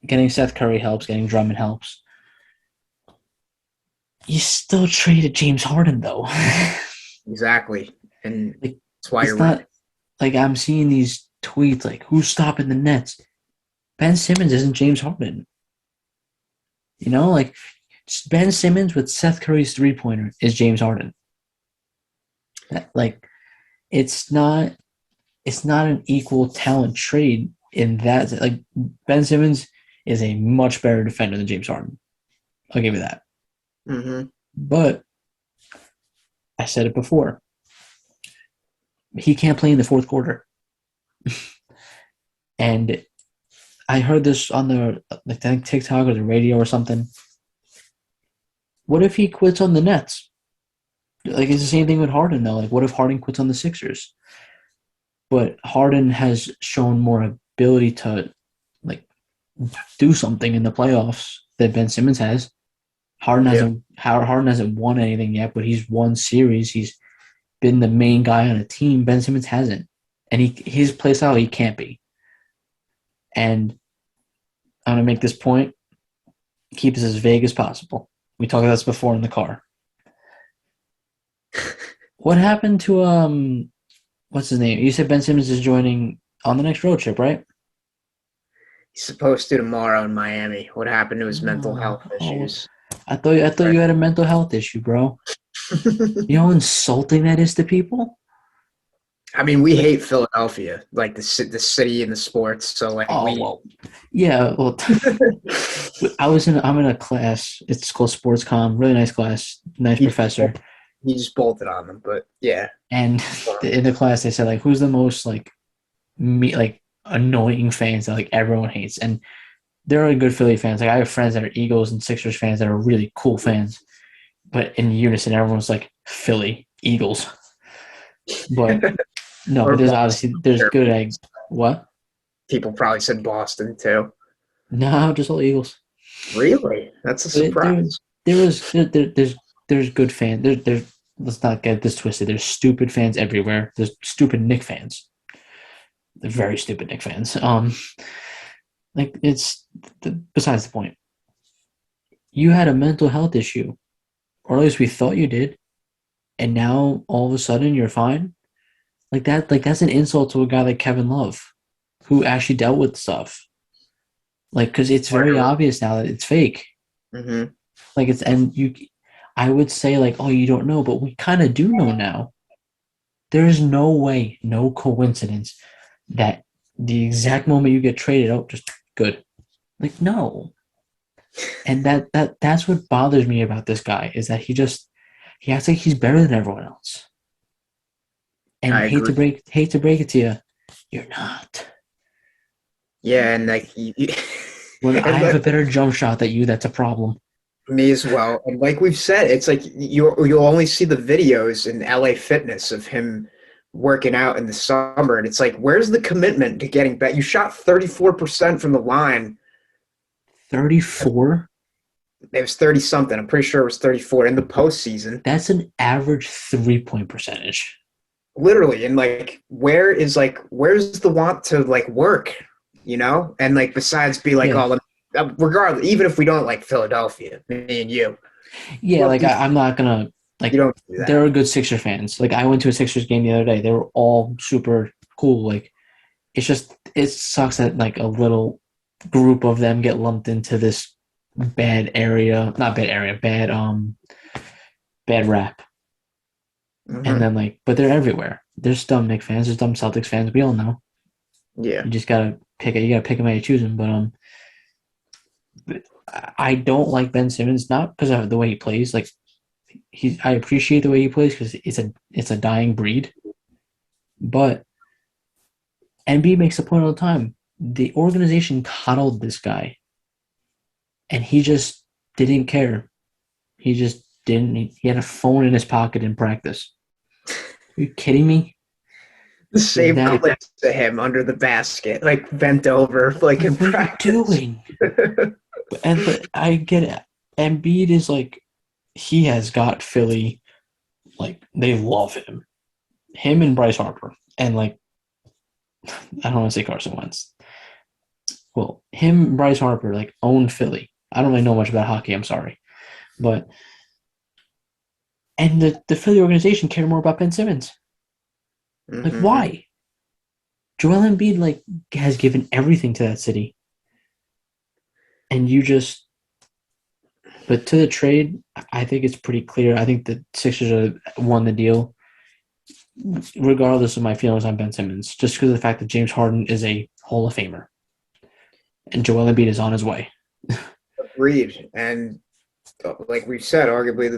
getting Seth Curry helps. Getting Drummond helps. You still traded James Harden though. Exactly, and that's why it's you're not right. like I'm seeing these tweets like, "Who's stopping the Nets?" Ben Simmons isn't James Harden. Like Ben Simmons with Seth Curry's three-pointer is James Harden. It's not an equal talent trade in that. Like Ben Simmons is a much better defender than James Harden. I'll give you that. Mm-hmm. But I said it before. He can't play in the fourth quarter. And I heard this on I think TikTok or the radio or something. What if he quits on the Nets? Like, it's the same thing with Harden, though. Like, what if Harden quits on the Sixers? But Harden has shown more ability to, like, do something in the playoffs than Ben Simmons has. Harden hasn't won anything yet, but he's won series. He's been the main guy on a team. Ben Simmons hasn't. And his play style, he can't be. And I'm going to make this point. Keep this as vague as possible. We talked about this before in the car. What happened to what's his name? You said Ben Simmons is joining on the next road trip, right? He's supposed to tomorrow in Miami. What happened to his mental health issues? I thought you had a mental health issue, bro. You know how insulting that is to people? I mean, we hate Philadelphia, like the city and the sports. So like, yeah. Well, I'm in a class. It's called Sports Comm. Really nice class. Nice professor. He just bolted on them, but yeah. And in the class, they said like, who's the most like annoying fans that like everyone hates? And there are good Philly fans. Like I have friends that are Eagles and Sixers fans that are really cool fans. But in unison, everyone's like Philly, Eagles. But no, but there's good eggs. What? People probably said Boston too. No, just all Eagles. Really? That's a surprise. There's good fans. Let's not get this twisted. There's stupid fans everywhere. There's stupid Knicks fans. They're very stupid Knicks fans. Like it's besides the point. You had a mental health issue, or at least we thought you did, and now all of a sudden you're fine. Like that's an insult to a guy like Kevin Love, who actually dealt with stuff. Like, because it's very obvious now that it's fake. Mm-hmm. Like I would say like, oh, you don't know, but we kind of do know now. There is no way, no coincidence that the exact moment you get traded, oh, just good. Like, no. And that's what bothers me about this guy is that he acts like he's better than everyone else. And I hate to break it to you, you're not. Yeah, and like when I have a better jump shot than you, that's a problem. Me as well. And like we've said, it's like you'll only see the videos in LA Fitness of him working out in the summer, and it's like, where's the commitment to getting back? You shot 34% from the line. 34? It was 30 something. I'm pretty sure it was 34 in the postseason. That's an average 3-point percentage. Literally, and like, where's the want to like work, And like, besides be like, Yeah. oh, regardless, even if we don't like Philadelphia, me and you, Yeah, well, like I'm not gonna like you don't do that. there are good Sixer fans. Like I went to a Sixers game the other day. They were all super cool. Like it sucks that like a little group of them get lumped into this bad rap. And then like but they're everywhere. There's dumb Knicks fans, there's dumb Celtics fans, we all know. Yeah. You just gotta pick them how you choose them. But I don't like Ben Simmons, not because of the way he plays. Like I appreciate the way he plays because it's a dying breed. But NBA makes a point all the time. The organization coddled this guy, and he just didn't care. He just didn't. He had a phone in his pocket in practice. Are you kidding me? The same clips to him under the basket, like bent over, like in practice. What are you doing? But I get it. Embiid is like, he has got Philly, like, they love him. Him and Bryce Harper. And, like, I don't want to say Carson Wentz. Well, him and Bryce Harper, like, own Philly. I don't really know much about hockey, I'm sorry. But, and the Philly organization cared more about Ben Simmons. Like, why? Joel Embiid, like, has given everything to that city. And you just, but to the trade, I think it's pretty clear. I think the Sixers won the deal, regardless of my feelings on Ben Simmons, just because of the fact that James Harden is a Hall of Famer, and Joel Embiid is on his way. Agreed, and like we've said, arguably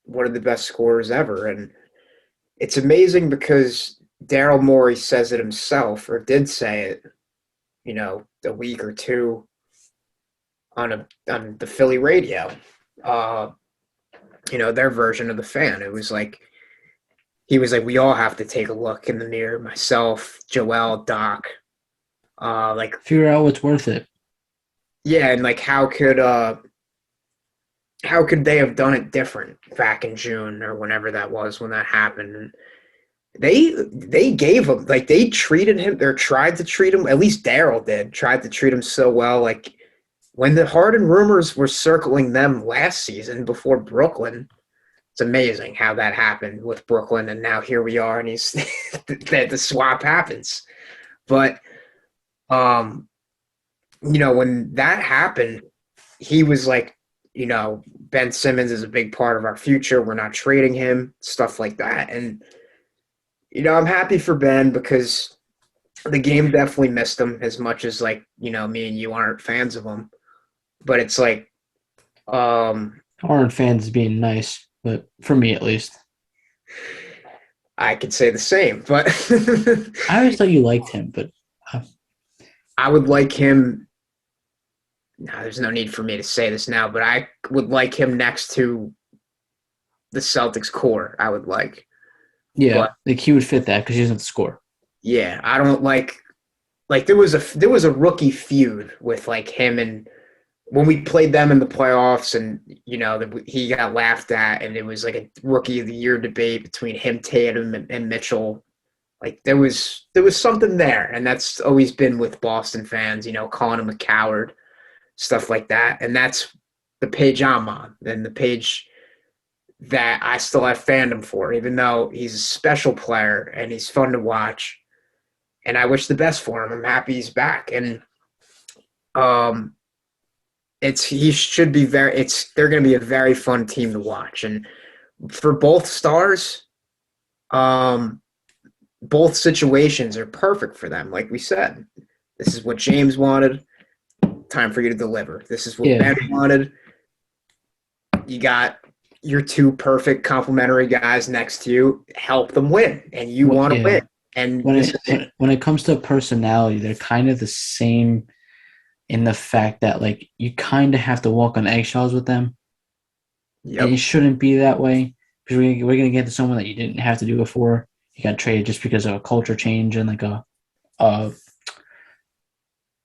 one of the best scorers ever, and it's amazing because Daryl Morey says it himself, or did say it, a week or two on the Philly radio, their version of the Fan. It was like, he was like, we all have to take a look in the mirror, myself, Joel, Doc, like figure out what's worth it. Yeah, and like how could they have done it different back in June or whenever that was when that happened? And they gave him, like, they treated him, or tried to treat him, at least Daryl did, tried to treat him so well. Like when the Harden rumors were circling them last season before Brooklyn, it's amazing how that happened with Brooklyn, and now here we are, and he's the swap happens. But when that happened, he was like, Ben Simmons is a big part of our future. We're not trading him, stuff like that. And I'm happy for Ben because the game definitely missed him, as much as, like, me and you aren't fans of him. But it's like, aren't fans being nice, but for me at least. I could say the same, but I always thought you liked him, but I would like him. No, there's no need for me to say this now, but I would like him next to the Celtics core. I would like. Yeah, but, like he would fit that because he doesn't score. Yeah, I don't like there was a rookie feud with like him, and when we played them in the playoffs, and he got laughed at, and it was like a rookie of the year debate between him, Tatum, and Mitchell. Like there was something there, and that's always been with Boston fans, calling him a coward, stuff like that. And that's the page I'm on, and the page that I still have fandom for, even though he's a special player and he's fun to watch. And I wish the best for him. I'm happy he's back. And they're going to be a very fun team to watch. And for both stars, both situations are perfect for them. Like we said, this is what James wanted. Time for you to deliver. This is what Ben wanted. You got your two perfect complementary guys next to you. Help them win, and you want to win. And when it comes to personality, they're kind of the same in the fact that, like, you kind of have to walk on eggshells with them. and Yep. it shouldn't be that way because we're gonna get to someone that you didn't have to do before. You got traded just because of a culture change and like a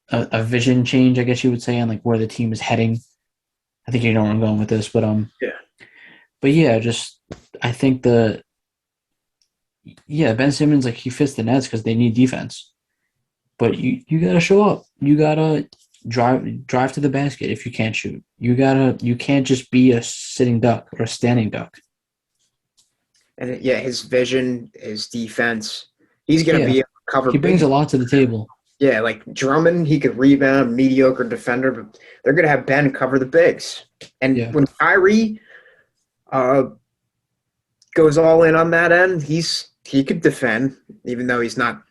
a vision change, I guess you would say, on like where the team is heading. I think you know where I'm going with this, Yeah. but yeah, just I think Ben Simmons, like, he fits the Nets because they need defense, but you gotta show up. You gotta drive to the basket if you can't shoot. You can't just be a sitting duck or a standing duck. And yeah, his vision, his defense, he's going to be Yeah, able to cover he brings big. a lot to the table. Yeah, like Drummond, he could rebound, mediocre defender, but they're going to have Ben cover the bigs. And Yeah, when Kyrie uh, goes all in on that end, he could defend, even though he's not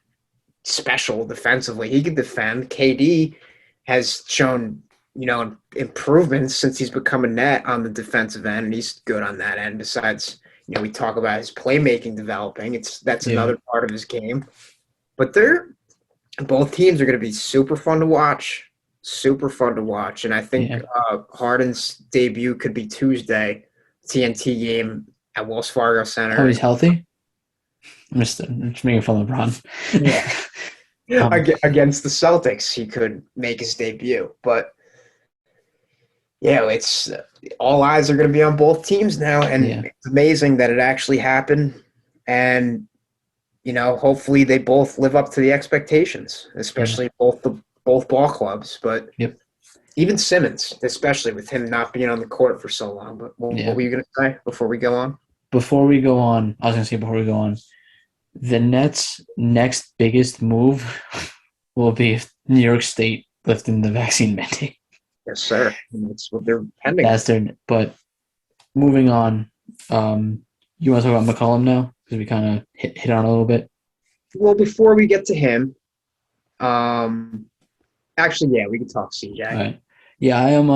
special defensively. He could defend. KD has shown, improvements since he's become a net on the defensive end, and he's good on that end. Besides, we talk about his playmaking developing. That's yeah, another part of his game. But both teams are going to be super fun to watch. Super fun to watch. And I think yeah. Harden's debut could be Tuesday, TNT game at Wells Fargo Center. Oh, he's healthy. I'm just making fun of LeBron. Yeah. um, Against the Celtics, he could make his debut. But yeah, it's all eyes are going to be on both teams now, and yeah, it's amazing that it actually happened. And hopefully they both live up to the expectations, yeah, especially both ball clubs. But yep, even Simmons, especially with him not being on the court for so long. But what yeah. were you going to say before we go on? Before we go on, I was gonna say before we go on, the Nets' next biggest move will be New York State lifting the vaccine mandate. Yes, sir. And that's what they're pending. That's their. But moving on, you want to talk about McCollum now because we kind of hit on it a little bit. Well, before we get to him, actually, yeah, we can talk CJ. All right. Yeah, I am.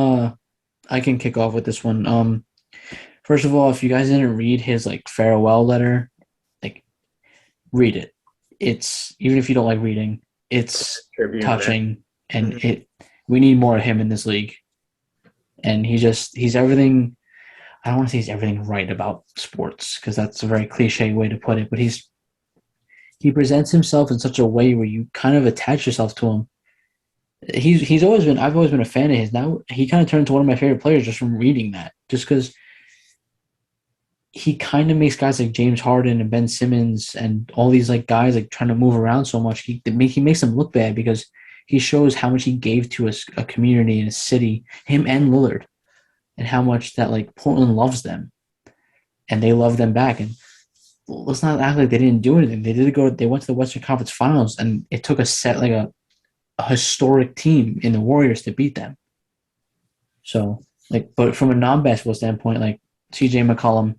I can kick off with this one. First of all, if you guys didn't read his like farewell letter, like, read it. It's, even if you don't like reading, it's Tribute, touching, and Mhm. we need more of him in this league. And he's everything. I don't want to say he's everything right about sports because that's a very cliche way to put it, but he presents himself in such a way where you kind of attach yourself to him. I've always been a fan of his. Now he kind of turned into one of my favorite players just from reading that, just because he kind of makes guys like James Harden and Ben Simmons and all these like guys like trying to move around so much. He makes them look bad because he shows how much he gave to a community and a city, him and Lillard, and how much that like Portland loves them and they love them back. And let's not act like they didn't do anything. They went to the Western Conference Finals, and it took a historic team in the Warriors to beat them. So, like, but from a non-basketball standpoint, like CJ McCollum,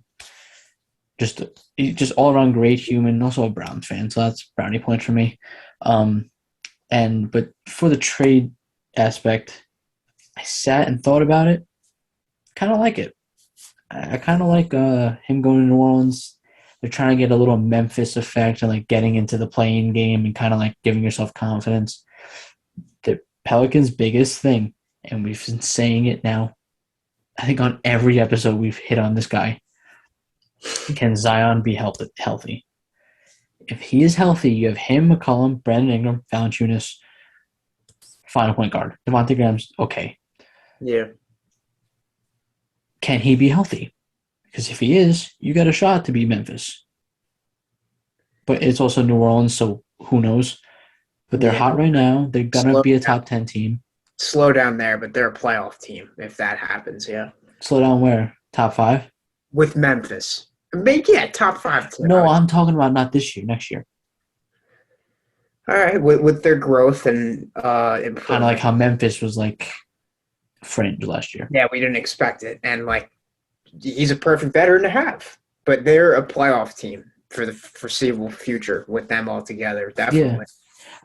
just all around great human, also a Browns fan, so that's brownie points for me. But for the trade aspect, I sat and thought about it. Kind of like it. I kind of like him going to New Orleans. They're trying to get a little Memphis effect and like getting into the playing game and kind of like giving yourself confidence. The Pelicans' biggest thing, and we've been saying it now, I think on every episode we've hit on this guy. Can Zion be healthy? If he is healthy, you have him, McCollum, Brandon Ingram, Valanciunas, final point guard. Devontae Graham's okay. Yeah. Can he be healthy? Because if he is, you got a shot to beat Memphis. But it's also New Orleans, so who knows? But they're hot right now. They're going to be a top 10 team. Slow down there, but they're a playoff team if that happens, yeah. Slow down where? Top 5? With Memphis. Top 5 team. No, I'm talking about not this year, next year. All right, with their growth and improvement. Kind of like how Memphis was like fringe last year. Yeah, we didn't expect it. And like, he's a perfect veteran to have. But they're a playoff team for the foreseeable future with them all together, definitely. Yeah.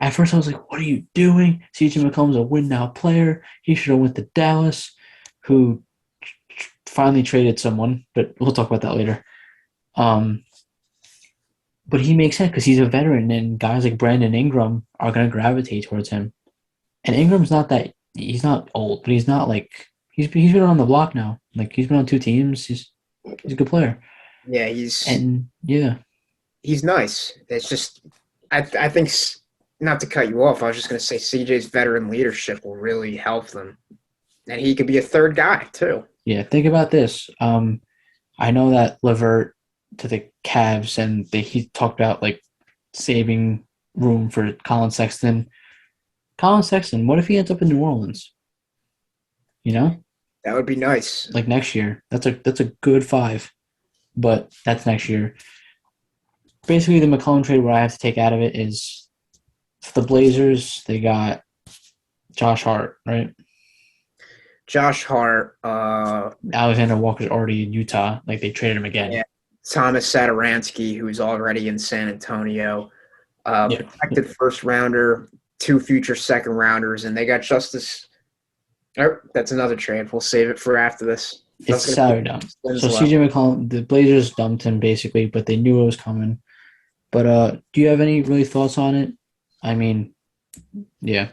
At first, I was like, what are you doing? CJ McCollum's a win-now player. He should have went to Dallas, who finally traded someone, but we'll talk about that later. But he makes sense because he's a veteran, and guys like Brandon Ingram are going to gravitate towards him. And Ingram's he's not old, but he's not like, he's been on the block now. Like he's been on 2 teams. He's a good player. Yeah, he's And yeah, he's nice. It's just I think not to cut you off. I was just going to say CJ's veteran leadership will really help them, and he could be a third guy too. yeah. Think about this. I know that Levert to the Cavs, and he talked about like saving room for Colin Sexton. Colin Sexton, what if he ends up in New Orleans? You know, That would be nice. like next year. That's a good 5, but that's next year. Basically, the McCollum trade, what I have to take out of it is for the Blazers, they got Josh Hart, right? Josh Hart, Alexander Walker's already in Utah. Like they traded him again. yeah, Thomas Satoransky, who's already in San Antonio, Yeah. protected first rounder, 2 future second rounders, and they got Justice. Oh, that's another trade. We'll save it for after this. It's a salary dump. So Well. CJ McCollum, the Blazers dumped him basically, but they knew it was coming. But do you have any really thoughts on it? I mean, yeah.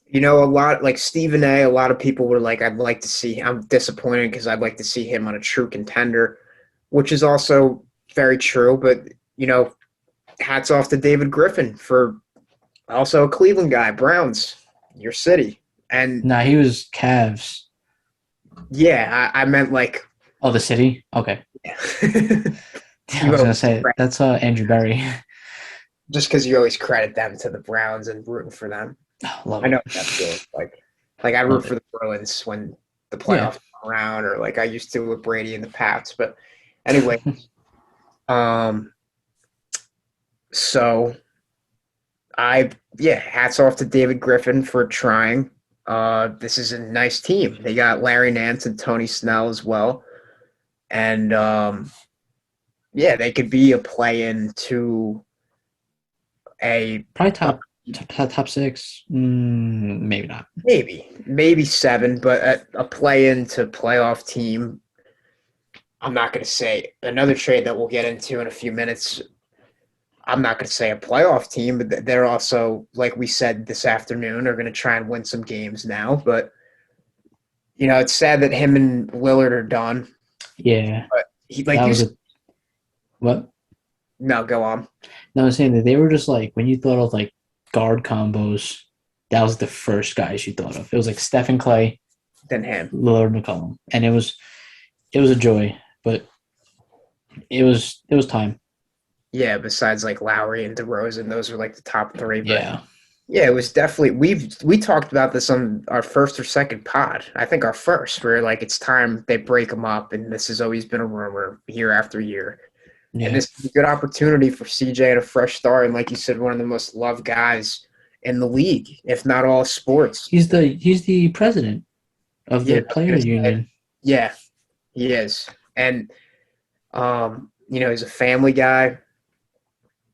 You know, a lot like Stephen A. A lot of people were like, "I'd like to see." I'm disappointed because I'd like to see him on a true contender, which is also very true. But you know, hats off to David Griffin for also a Cleveland guy, Browns, your city, and Nah, he was Cavs. yeah, I meant like, Oh, the city? Okay. yeah. I was gonna say that's Andrew Berry. Just because you always credit them to the Browns and rooting for them. Love I know it. what that feels like I root Love for the Bruins when the playoffs come around, or like I used to with Brady and the Pats. But anyway, so hats off to David Griffin for trying. This is a nice team. They got Larry Nance and Tony Snell as well, and they could be a play-in to a Probably top 6. Maybe not. maybe 7, but a play-in to playoff team. I'm not going to say another trade that we'll get into in a few minutes. I'm not going to say a playoff team, but they're also, like we said this afternoon, are going to try and win some games now. But, you know, it's sad that him and Lillard are done. Yeah. But What? No, go on. No, I was saying that they were just like when you thought of like guard combos, that was the first guys you thought of. It was like Stephen Clay, Then him. Lillard, McCollum, and it was a joy, but it was time. Yeah, besides like Lowry and DeRozan, those were like the top 3. But Yeah, it was definitely we talked about this on our first or second pod. I think our first, where like it's time they break them up, and this has always been a rumor year after year. yeah. And this is a good opportunity for CJ and a fresh start, and like you said, one of the most loved guys in the league, if not all sports. He's the president of the player union. Yeah, he is, and you know, he's a family guy.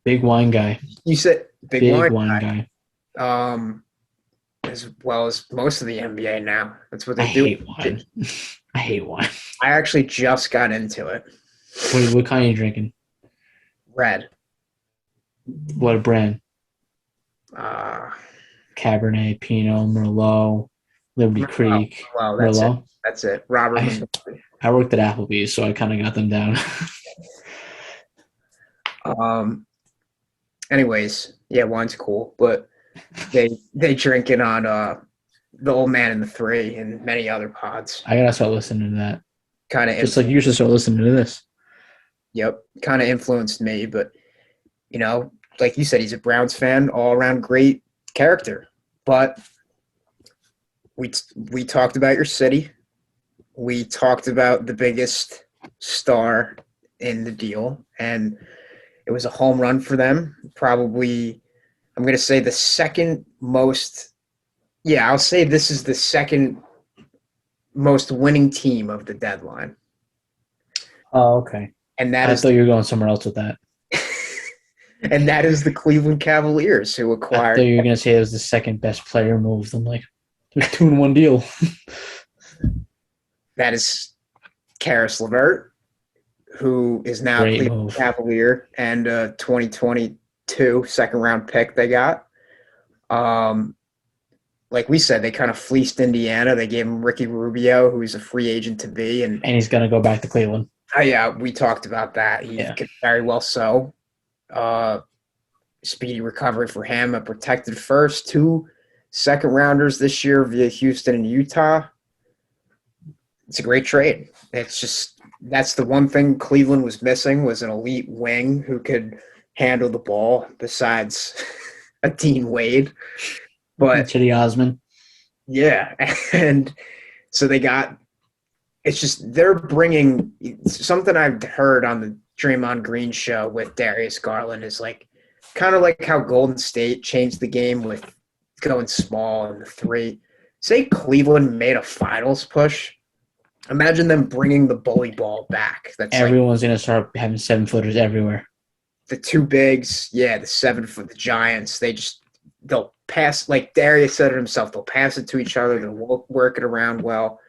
Big wine guy. You said big wine guy. As well as most of the NBA now. That's what I they do. hate wine. I hate wine. I actually just got into it. What kind are you drinking? Red. What brand? Uh, Cabernet, Pinot, Merlot, Liberty Creek. Well, Merlot. That's it. Robert. I worked at Applebee's, so I kind of got them down. Anyways, yeah, wine's cool, but they drink it on the Old Man and the Three and many other pods. I gotta start listening to that. Kind of Just like you should start listening to this. Yep, kind of influenced me, but you know, like you said, he's a Browns fan, all around great character. But we talked about your city. We talked about the biggest star in the deal, and it was a home run for them. Probably, I'm going to say the second most. Yeah, I'll say this is the second most winning team of the deadline. Oh, okay. And that I is thought you were going somewhere else with that. and that is the Cleveland Cavaliers, who I acquired. thought you were going to say it was the second best player move. I'm like, there's 2-in-1 deal. That is Caris Levert, who is now Great Cleveland move. Cavalier, and 2022 second-round pick they got. like we said, they kind of fleeced Indiana. They gave him Ricky Rubio, who's a free agent to be, and he's gonna go back to Cleveland. yeah, we talked about that. He Yeah. could very well so. Speedy recovery for him. A protected first, 2 second rounders this year via Houston and Utah. It's a great trade. It's just that's the one thing Cleveland was missing was an elite wing who could handle the ball besides a Dean Wade. But Chetty Osman. yeah, and so they got it's just they're bringing something I've heard on the Draymond Green show with Darius Garland is like kind of like how Golden State changed the game with going small in the 3. Say Cleveland made a finals push. Imagine them bringing the bully ball back. That's Everyone's gonna start having 7-footers everywhere. The 2 bigs, yeah, the 7-foot, the Giants. They'll pass like Darius said it himself. They'll pass it to each other. They'll work it around well,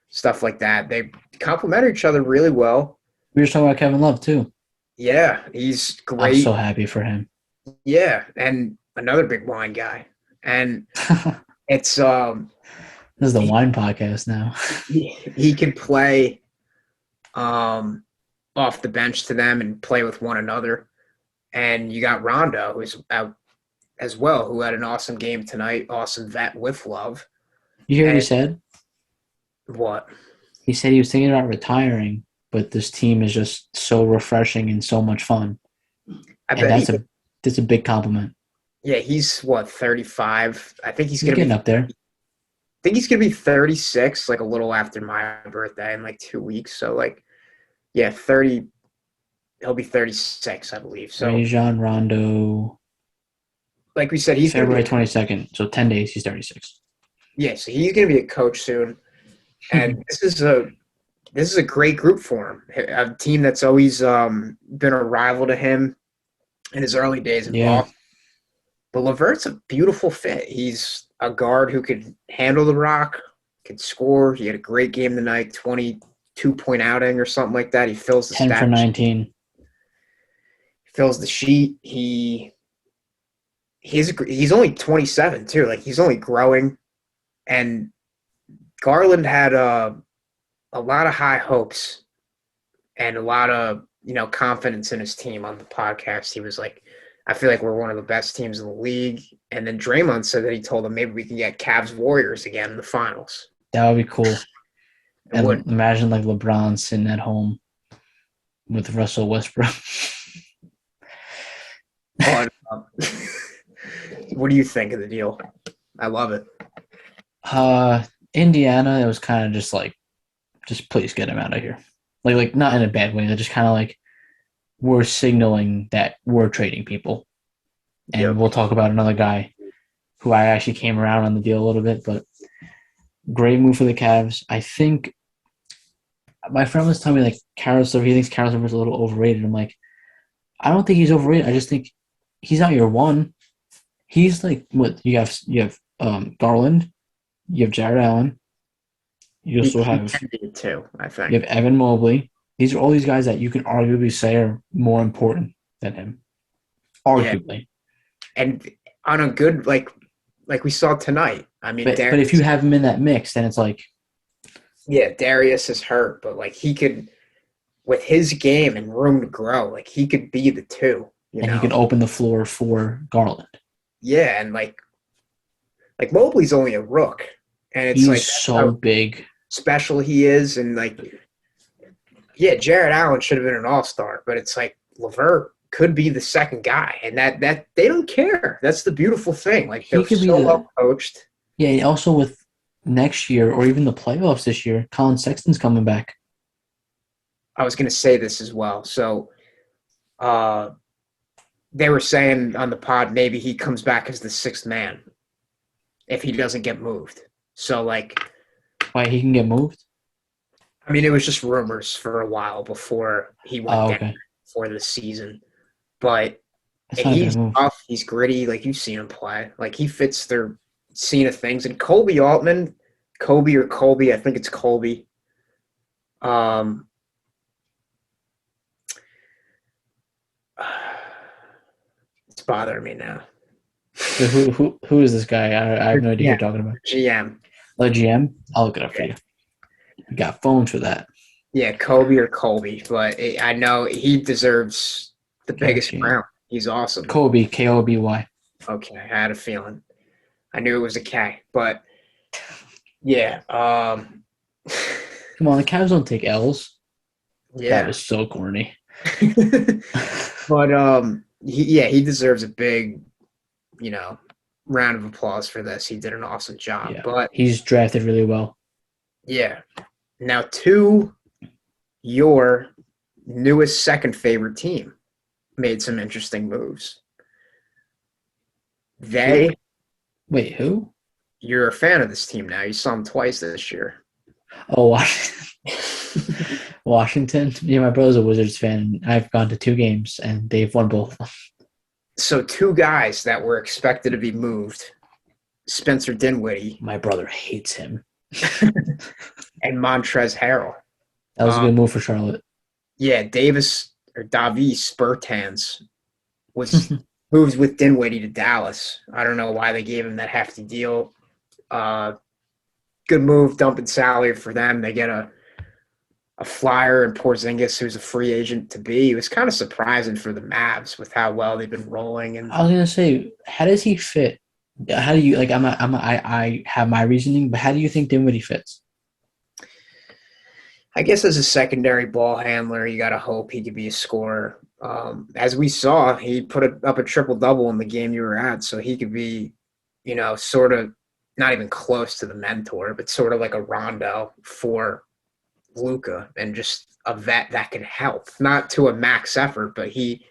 stuff like that. They complement each other really well. We were talking about Kevin Love too. Yeah, he's great. I'm so happy for him. Yeah, and another big wine guy. And it's This is the wine podcast now. he can play off the bench to them and play with one another. And you got Rondo, who's out as well, who had an awesome game tonight. Awesome vet with Love. You hear what he said? What? He said he was thinking about retiring, but this team is just so refreshing and so much fun. That's a big compliment. Yeah, he's 35. I think he's getting up there. I think he's gonna be 36, like a little after my birthday in like 2 weeks. So like, yeah, 30. He'll be 36, I believe. So Rajon Rondo. Like we said, he's February 22nd. So 10 days, he's 36. Yeah, so he's gonna be a coach soon, and this is a great group for him. A team that's always been a rival to him in his early days in Boston. But Levert's a beautiful fit. He's a guard who could handle the rock, could score. He had a great game tonight, 22-point outing or something like that. He fills the 10 for 19. He fills the sheet. He's only 27 too. Like he's only growing, and Garland had a lot of high hopes and a lot of confidence in his team on the podcast. He was like, I feel like we're one of the best teams in the league. And then Draymond said that he told him maybe we can get Cavs Warriors again in the finals. That would be cool. And imagine like LeBron sitting at home with Russell Westbrook. What do you think of the deal? I love it. Indiana, it was kind of just like, just please get him out of here. Like not in a bad way. They're just kind of like, we're signaling that we're trading people. And we'll talk about another guy who I actually came around on the deal a little bit, but great move for the Cavs. I think my friend was telling me like Caris Levert, he thinks Caris Levert is a little overrated. I'm like, I don't think he's overrated. I just think he's not your one. He's like what you have Garland, you have Jared Allen, you also have too, I think. You have Evan Mobley. These are all these guys that you can arguably say are more important than him. Arguably. Yeah. And on a good like we saw tonight. I mean, but if you have him in that mix, then it's like, yeah, Darius is hurt, but like he could, with his game and room to grow, like he could be the 2. He can open the floor for Garland. Yeah, and like Mobley's only a rook, and it's he's like so big, special he is, and like, yeah, Jared Allen should have been an all-star, but it's like Levert could be the second guy, and that they don't care. That's the beautiful thing. Like they're so well coached. Yeah, also with next year or even the playoffs this year, Colin Sexton's coming back. I was going to say this as well. So, they were saying on the pod maybe he comes back as the 6th man if he doesn't get moved. So like, why he can get moved? I mean, it was just rumors for a while before he went down for the season. But he's tough. He's gritty. Like, you've seen him play. Like, he fits their scene of things. And Colby Altman, I think it's Colby. It's bothering me now. So who is this guy? I have no idea who Yeah, you're talking about. GM. The GM? I'll look it up for Yeah, you. You got phones for that. yeah, Kobe or Colby, but I know he deserves the Yeah, biggest GM. crown. He's awesome. Kobe, Koby. Okay, I had a feeling. I knew it was a K, but yeah, Come on, the Cavs don't take L's. That yeah. was so corny. But he deserves a big, you know, round of applause for this. He did an awesome job. Yeah, But he's drafted really well. yeah, now to your newest second favorite team made some interesting moves. Who? They, Wait, who? you're a fan of this team now. You saw them twice this year. Oh, Washington. Washington. Yeah, my brother's a Wizards fan. I've gone to 2 games, and they've won both of them. So two guys that were expected to be moved, Spencer Dinwiddie My brother hates him. and Montrezl Harrell. That was a good move for Charlotte. Yeah, Davis Bertans was moved with Dinwiddie to Dallas. I don't know why they gave him that hefty deal. Good move, dumping salary for them. They get a flyer in Porzingis, who's a free agent to be. It was kind of surprising for the Mavs with how well they've been rolling. And I was gonna say, how does he fit? How do you like? I have my reasoning, but how do you think Dinwiddie fits? I guess as a secondary ball handler, you got to hope he could be a scorer. As we saw, he put up a triple-double in the game you were at, so he could be, sort of not even close to the mentor, but sort of like a Rondo for Luka and just a vet that can help. Not to a max effort, but he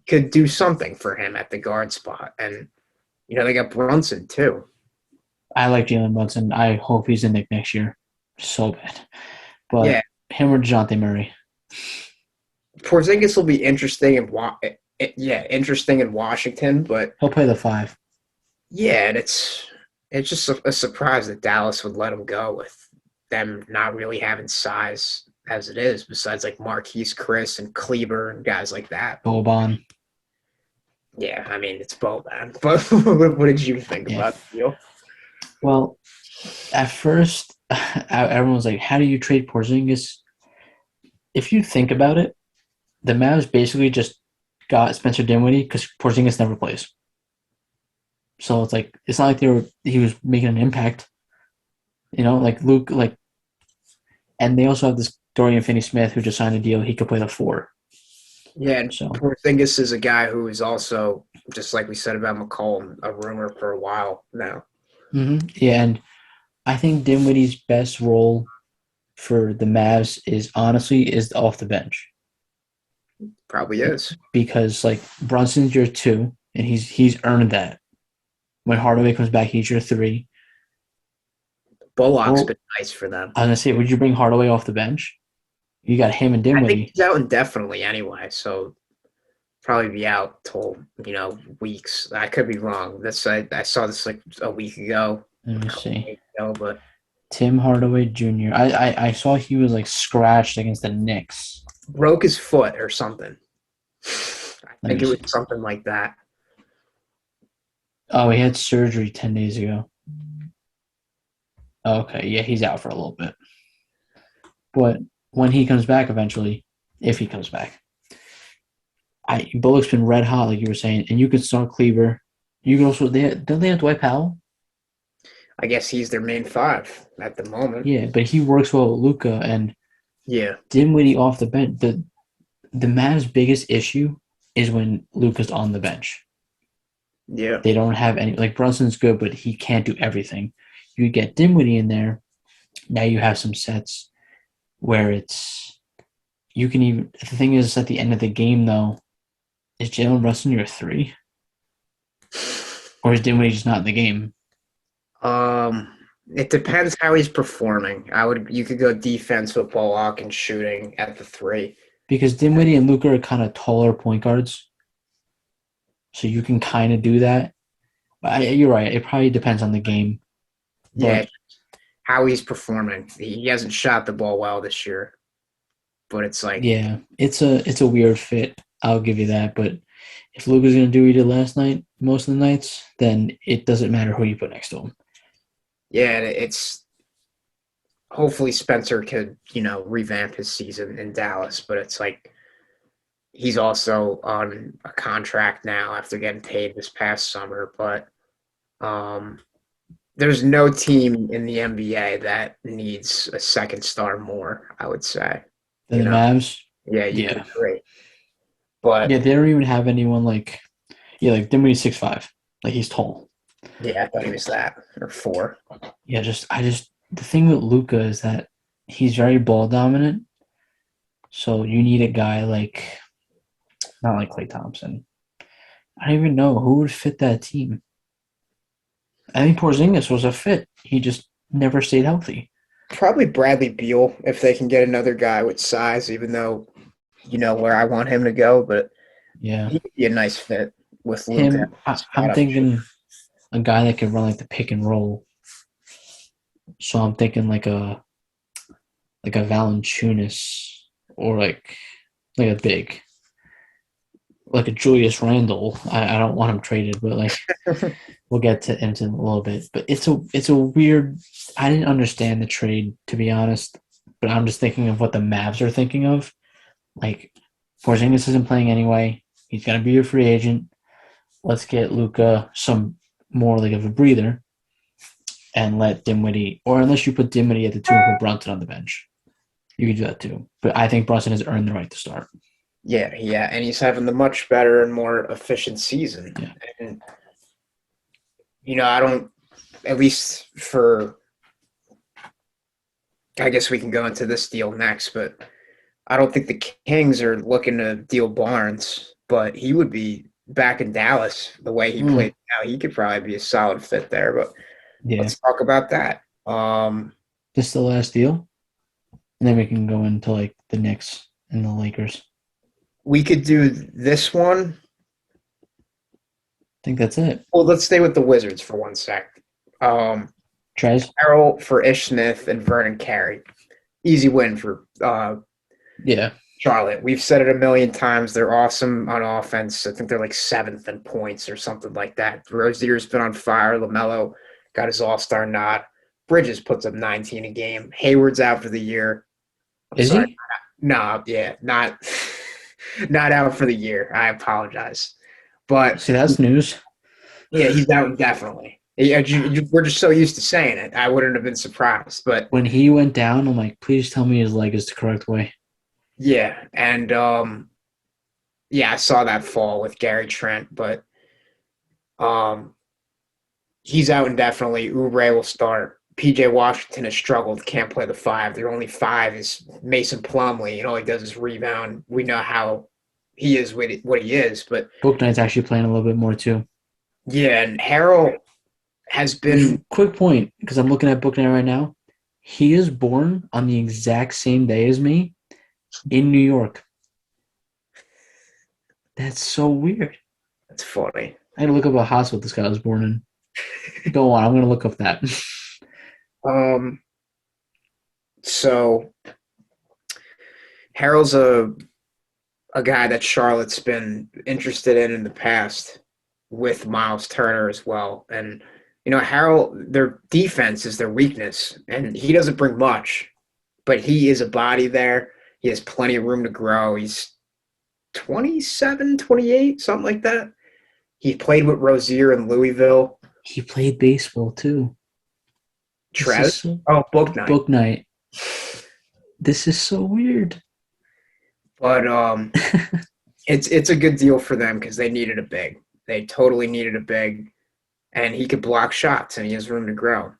could do something for him at the guard spot. And, they got Brunson too. I like Jalen Brunson. I hope he's in Nick next year. So bad. But Yeah. him or DeJounte Murray. Porzingis will be interesting in Washington, but He'll play the 5. yeah, and it's just a surprise that Dallas would let him go with them not really having size as it is, besides like Marquise Chris and Kleber and guys like that. Boban. Yeah, I mean, it's Boban. But what did you think about the deal? Well, at first, everyone was like, how do you trade Porzingis? If you think about it, the Mavs basically just got Spencer Dinwiddie because Porzingis never plays. So it's like it's not like he was making an impact. Like Luke, and they also have this Dorian Finney-Smith who just signed a deal. He could play the 4. Yeah, and Porzingis is a guy who is also, just like we said about McCollum, a rumor for a while now. Mm-hmm. Yeah, and I think Dinwiddie's best role for the Mavs is off the bench. Probably is. Because Brunson's your 2, and he's earned that. When Hardaway comes back, he's your 3. Bullock's been nice for them. I was gonna say, would you bring Hardaway off the bench? You got him and Dinwiddie. I think he's out indefinitely anyway, so probably be out till weeks. I could be wrong. I saw this like a week ago. Let me see. But Tim Hardaway Jr. I saw he was scratched against the Knicks. Broke his foot or something. I think it was something like that. Oh, he had surgery 10 days ago. Okay, yeah, he's out for a little bit. But when he comes back eventually, if he comes back, Bullock's been red hot, like you were saying, and you can start Kleber. You can also don't they have Dwight Powell? I guess he's their main 5 at the moment. Yeah, but he works well with Luka and yeah, Dinwiddie off the bench. The Mavs' biggest issue is when Luka's on the bench. Yeah, they don't have any. Brunson's good, but he can't do everything. You get Dinwiddie in there. Now you have some sets where you can even. The thing is, at the end of the game, though, is Jalen Brunson your 3, or is Dinwiddie just not in the game? It depends how he's performing. You could go defense with Bullock and shooting at the 3 because Dinwiddie and Luka are kind of taller point guards, so you can kind of do that. But you're right. It probably depends on the game. Yeah, how he's performing. He hasn't shot the ball well this year, but it's it's a weird fit. I'll give you that. But if Luka's gonna do what he did last night, most of the nights, then it doesn't matter who you put next to him. Yeah, it's hopefully Spencer could, revamp his season in Dallas, but it's like he's also on a contract now after getting paid this past summer. But there's no team in the NBA that needs a second star more, I would say. Then the Mavs, Yeah, you yeah, could agree. But yeah, they don't even have anyone like Dinwiddie's 6'5", like he's tall. yeah, I thought he was that or 4. Yeah, the thing with Luka is that he's very ball dominant. So you need a guy like not like Klay Thompson. I don't even know who would fit that team. I think Porzingis was a fit. He just never stayed healthy. Probably Bradley Beal if they can get another guy with size, even though you know where I want him to go, but Yeah, he could be a nice fit with Luka. him. I'm thinking a guy that can run like the pick and roll. So I'm thinking like a Valanciunas or like a big like a Julius Randle. I don't want him traded, but like we'll get to into a little bit. But it's a weird. I didn't understand the trade, to be honest. But I'm just thinking of what the Mavs are thinking of. Like Porzingis isn't playing anyway. He's gonna be a free agent. Let's get Luka some more like of a breather, and let Dinwiddie, or unless you put Dinwiddie at the 2 and put Brunson on the bench, you could do that too. But I think Brunson has earned the right to start. Yeah, and he's having the much better and more efficient season. Yeah. And, I don't, at least for, I guess we can go into this deal next, but I don't think the Kings are looking to deal Barnes, but he would be back in Dallas the way he played now. He could probably be a solid fit there, but let's talk about that. This is the last deal, and then we can go into like the Knicks and the Lakers. We could do this one. I think that's it. Well, let's stay with the Wizards for 1 sec. Trez? Harrell for Ish Smith and Vernon Carey. Easy win for Charlotte. We've said it a million times. They're awesome on offense. I think they're like 7th in points or something like that. Rozier's been on fire. LaMelo got his all-star nod. Bridges puts up 19 a game. Hayward's out for the year. Is he? No, yeah, not out for the year. I apologize. But see, that's news. Yeah, he's out indefinitely. Yeah, we're just so used to saying it. I wouldn't have been surprised. But when he went down, I'm like, please tell me his leg is the correct way. Yeah, and I saw that fall with Gary Trent, but he's out indefinitely. Oubre will start. PJ Washington has struggled, can't play the 5. Their only 5 is Mason Plumlee, and all he does is rebound. We know how he is what he is, but Bouknight's actually playing a little bit more too. Yeah, and Harrell has been. Quick point, because I'm looking at Bouknight right now. He is born on the exact same day as me in New York. That's so weird. That's funny. I had to look up what hospital this guy was born in. Go on, I'm going to look up that. So Harrell's a guy that Charlotte's been interested in the past with Miles Turner as well. And, Harrell, their defense is their weakness, and he doesn't bring much, but he is a body there. He has plenty of room to grow. He's 27, 28, something like that. He played with Rozier in Louisville. He played baseball too. Trez? Bouknight. Bouknight. This is so weird. But it's a good deal for them because they needed a big. They totally needed a big, and he could block shots, and he has room to grow.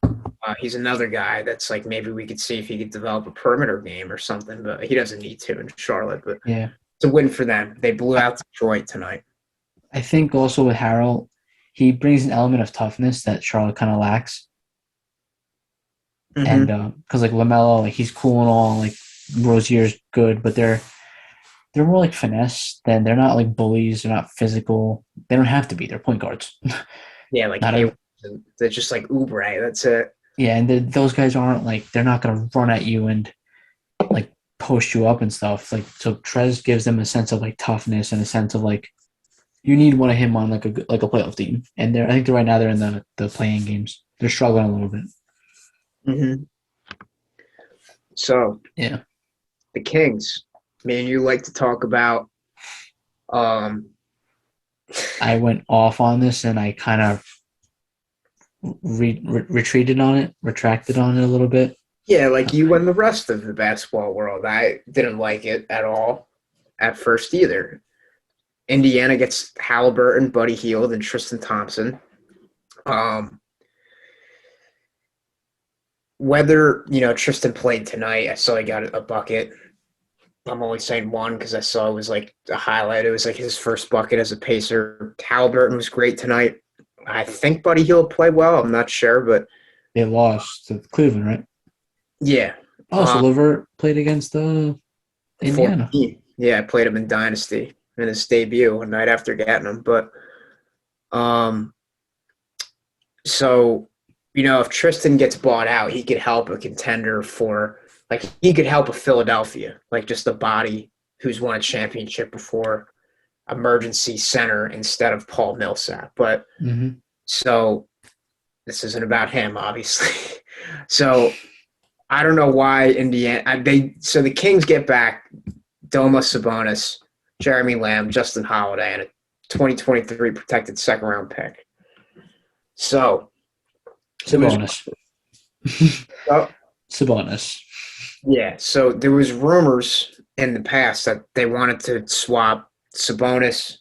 He's another guy that's like maybe we could see if he could develop a perimeter game or something, but he doesn't need to in Charlotte. But yeah, it's a win for them. They blew out Detroit tonight. I think also with Harrell, he brings an element of toughness that Charlotte kind of lacks. Mm-hmm. And because like LaMelo, like he's cool and all, like Rozier's good, but they're more like finesse. Then they're not like bullies. They're not physical. They don't have to be. They're point guards. Yeah, like they're just like Oubre. That's it. Yeah, and those guys aren't like they're not gonna run at you and like post you up and stuff. Like so, Trez gives them a sense of like toughness and a sense of like You need one of him on like a playoff team, and I think right now they're in the playing games. They're struggling a little bit. Mm-hmm. So Yeah, the Kings. Me and you like to talk about. Um, I went off on this, and I kind of retracted on it a little bit. yeah, like you and the rest of the basketball world. I didn't like it at all at first either. Indiana gets Haliburton, Buddy Hield, and Tristan Thompson. Um, whether Tristan played tonight, I saw he got a bucket. I'm only saying one because I saw it was like a highlight. It was like his first bucket as a Pacer. Haliburton was great tonight. I think Buddy Hield played well. I'm not sure, but They lost to Cleveland, right? yeah. Oh, so Levert played against Indiana. 14. Yeah, I played him in Dynasty in his debut a night after getting him. But so if Tristan gets bought out, he could help a contender for like he could help a Philadelphia, like just a body who's won a championship before, emergency center instead of Paul Millsap. But so this isn't about him, obviously. So I don't know why Indiana. So the Kings get back Domas Sabonis, Jeremy Lamb, Justin Holiday, and a 2023 protected second-round pick. So Sabonis. Sabonis. Yeah, so there was rumors in the past that they wanted to swap Sabonis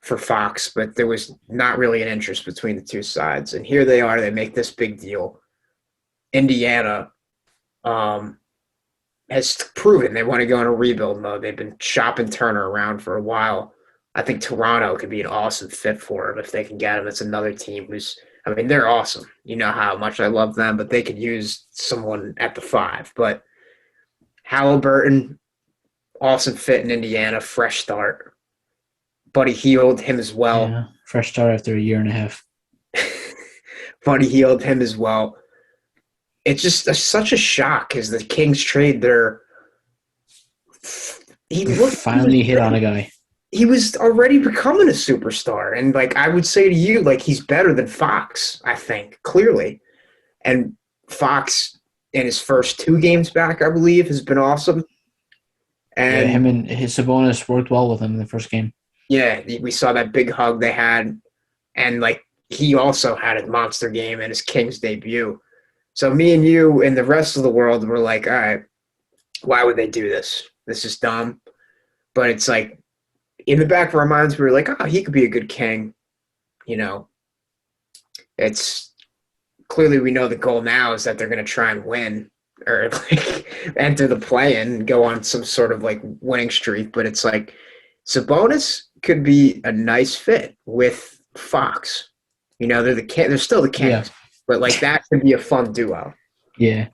for Fox, but there was not really an interest between the two sides. And here they are, they make this big deal. Indiana has proven they want to go in a rebuild mode. They've been shopping Turner around for a while. I think Toronto could be an awesome fit for him if they can get him. It's another team they're awesome. You know how much I love them, but they could use someone at the 5. But Haliburton, awesome fit in Indiana, fresh start. Buddy Hield, him as well. Yeah, fresh start after a year and a half. Buddy Hield, him as well. It's just such a shock as the Kings trade their. He finally hit on a guy. He was already becoming a superstar, and I would say to you, he's better than Fox. I think clearly, and Fox in his first 2 games back, I believe, has been awesome. And him and his Sabonis worked well with him in the first game. Yeah, we saw that big hug they had, and he also had a monster game in his Kings debut. So me and you and the rest of the world were like, all right, why would they do this? This is dumb. But it's in the back of our minds, we were like, oh, he could be a good King. It's clearly we know the goal now is that they're going to try and win or enter the play-in and go on some sort of winning streak. But it's Sabonis could be a nice fit with Fox. They're still the Kings. Yeah. But that could be a fun duo. Yeah.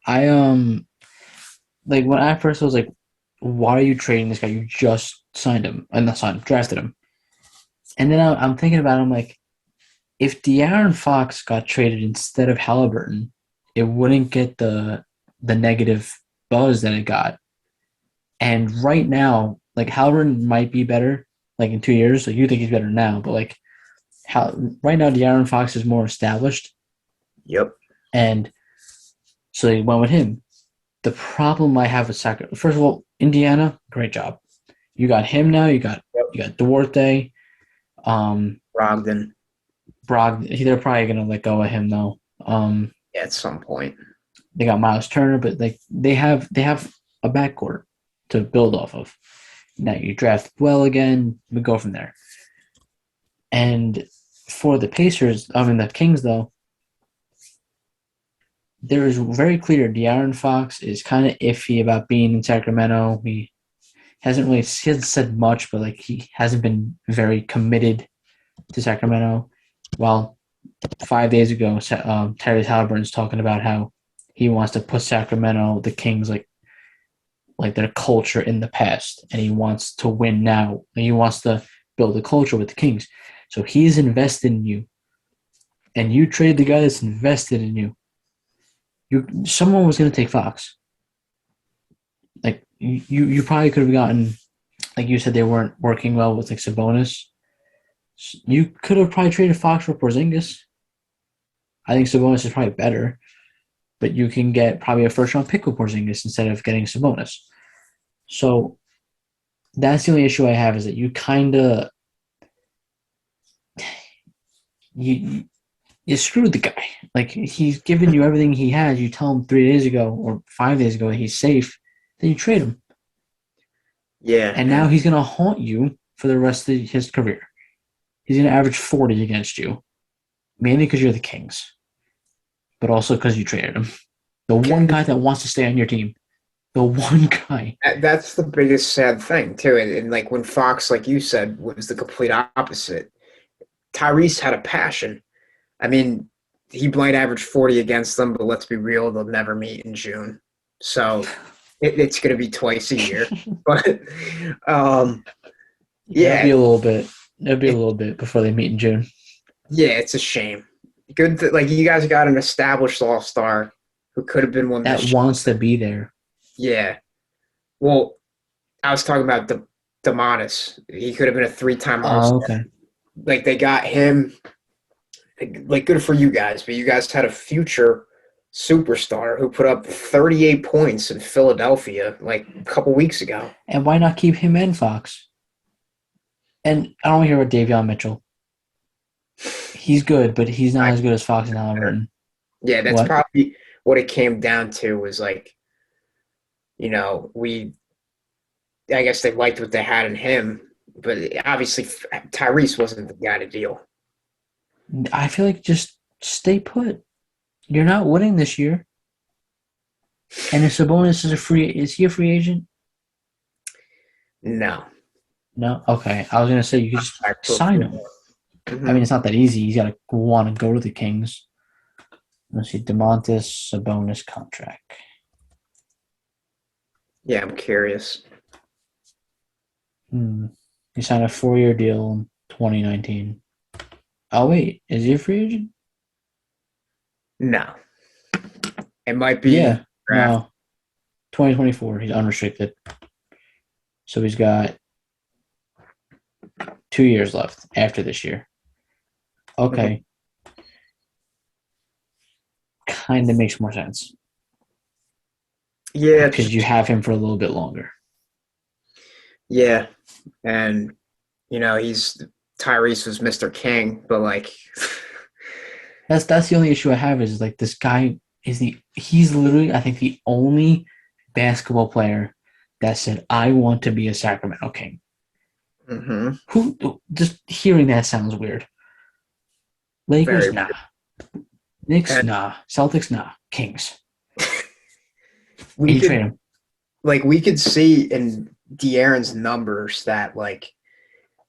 I when I first was why are you trading this guy? You just signed him. And not signed, drafted him. And then I'm thinking about him if De'Aaron Fox got traded instead of Haliburton, it wouldn't get the negative buzz that it got. And right now, Haliburton might be better in 2 years. So you think he's better now, but right now De'Aaron Fox is more established. Yep. And so they went with him. The problem I have with Sacramento, first of all, Indiana, great job. You got him now. You got Duarte. Brogdon. They're probably gonna let go of him though. At some point. They got Miles Turner, but they have a backcourt to build off of. Now you draft well again, we go from there. And for the the Kings though, there is very clear De'Aaron Fox is kind of iffy about being in Sacramento. He hasn't said much, but he hasn't been very committed to Sacramento. Well, 5 days ago, Terry Haliburton's talking about how he wants to put Sacramento, the Kings, their culture in the past, and he wants to win now. And he wants to build a culture with the Kings. So he's invested in you, and you trade the guy that's invested in you. Someone was going to take Fox. You probably could have gotten, you said they weren't working well with Sabonis. You could have probably traded Fox for Porzingis. I think Sabonis is probably better, but you can get probably a first-round pick with Porzingis instead of getting Sabonis. So that's the only issue I have is that you kind of you you screwed the guy. Like he's given you everything he has. You tell him 3 days ago or 5 days ago that he's safe, then you trade him, Yeah, and now he's gonna haunt you for the rest of his career. He's gonna average 40 against you, mainly because you're the Kings, but also because you traded him. The one guy that wants to stay on your team. The one guy. that's the biggest sad thing too. And like when Fox, like you said, was the complete opposite. Tyrese had a passion. I mean, he might average 40 against them, but let's be real, they'll never meet in June. So it's going to be twice a year. But It'll yeah, be a little bit. It'll be a little bit before they meet in June. yeah, it's a shame. Good that like you guys got an established all-star who could have been one That this wants to be there. Yeah. Well, I was talking about Demonis. He could have been a three-time Oh, all-star. okay. Like they got him. Like good for you guys, but you guys had a future superstar who put up 38 points in Philadelphia like a couple weeks ago. And why not keep him and Fox? And I don't hear about Davion Mitchell. He's good, but he's not as good as Fox and Haliburton. Yeah, that's What? probably what it came down to was like, I guess they liked what they had in him, but obviously Tyrese wasn't the guy to deal. I feel like just stay put. You're not winning this year. And if Sabonis is he a free agent? No. No. Okay. I was gonna say you could just sign him. Mm-hmm. I mean, it's not that easy. He's got to want to go to the Kings. Let's see, DeMontis Sabonis contract. Yeah, I'm curious. He signed a 4-year deal in 2019. Oh wait, is he a free agent? No. It might be Yeah, draft. no. 2024. He's unrestricted. So he's got 2 years left after this year. Okay. Kind of makes more sense. Yeah, Because you have him for a little bit longer. yeah. And Tyrese was Mr. King, but like That's the only issue I have is like this guy he's literally I think the only basketball player that said I want to be a Sacramento King. mm-hmm. Who just hearing that sounds weird. Lakers, nah. Knicks, nah. Celtics, nah. Kings. we trade could him. we could see in De'Aaron's numbers that like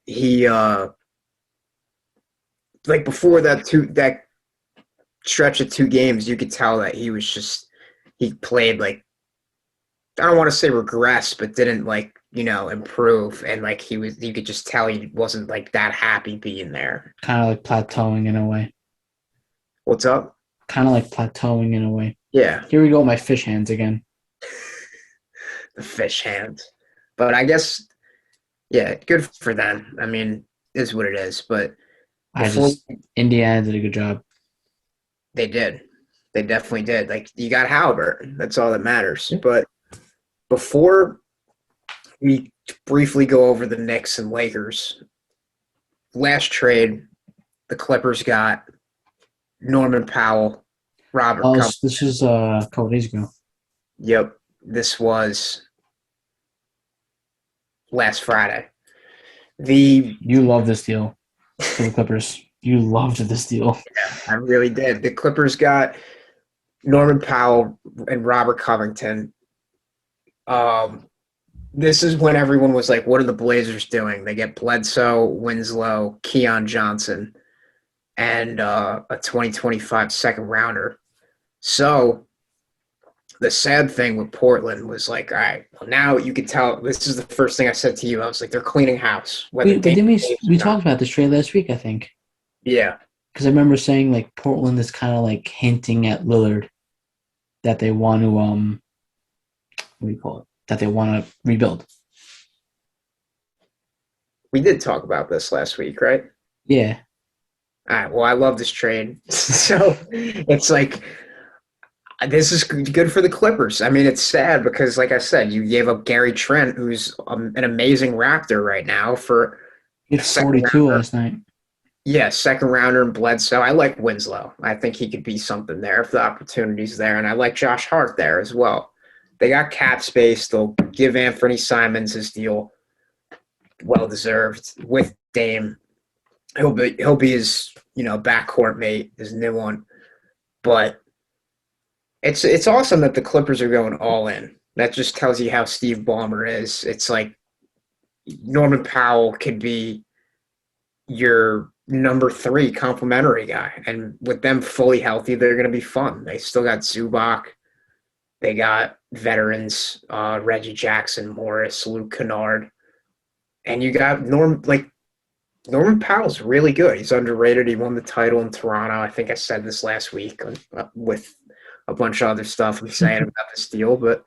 he like before that stretch of 2 games, you could tell that he played like I don't want to say regress, but didn't like improve, and like you could just tell he wasn't like that happy being there. Kind of like plateauing in a way. What's up? Kind of like plateauing in a way. Yeah, Here we go with my fish hands again. the fish hands. But I guess, yeah, good for them. I mean, it is what it is. But Indiana did a good job. They did. They definitely did. Like you got Haliburton. That's all that matters. Yep. But before we briefly go over the Knicks and Lakers, last trade, the Clippers got Norman Powell, Robert. This was a couple days ago. Yep, this was last Friday. You love this deal for the Clippers. You loved this deal. Yeah, I really did. The Clippers got Norman Powell and Robert Covington. This is when everyone was like, what are the Blazers doing? They get Bledsoe, Winslow, Keon Johnson, and a 2025 second rounder. So the sad thing with Portland was like, all right, well, now you can tell. This is the first thing I said to you. I was like, they're cleaning house. We talked about this trade last week, I think. Yeah. Because I remember saying like Portland is kind of like hinting at Lillard that they want to what do you call it? That they want to rebuild. We did talk about this last week, right? Yeah. All right. Well, I love this trade. So it's like this is good for the Clippers. I mean, it's sad because, like I said, you gave up Gary Trent, who's an amazing Raptor right now, for He a had second 42 rounder. last night. Yeah, second rounder in Bledsoe. I like Winslow. I think he could be something there if the opportunity's there, and I like Josh Hart there as well. They got cap space. They'll give Anthony Simons his deal, well deserved, with Dame. He'll be his backcourt mate, his new one. But it's awesome that the Clippers are going all in. That just tells you how Steve Ballmer is. It's like Norman Powell could be your number 3 complimentary guy, and with them fully healthy, they're going to be fun. They still got Zubac. They got veterans, Reggie Jackson, Morris, Luke Kennard, and you got Norman Powell's really good. He's underrated. He won the title in Toronto. I think I said this last week with a bunch of other stuff I'm saying about this deal, but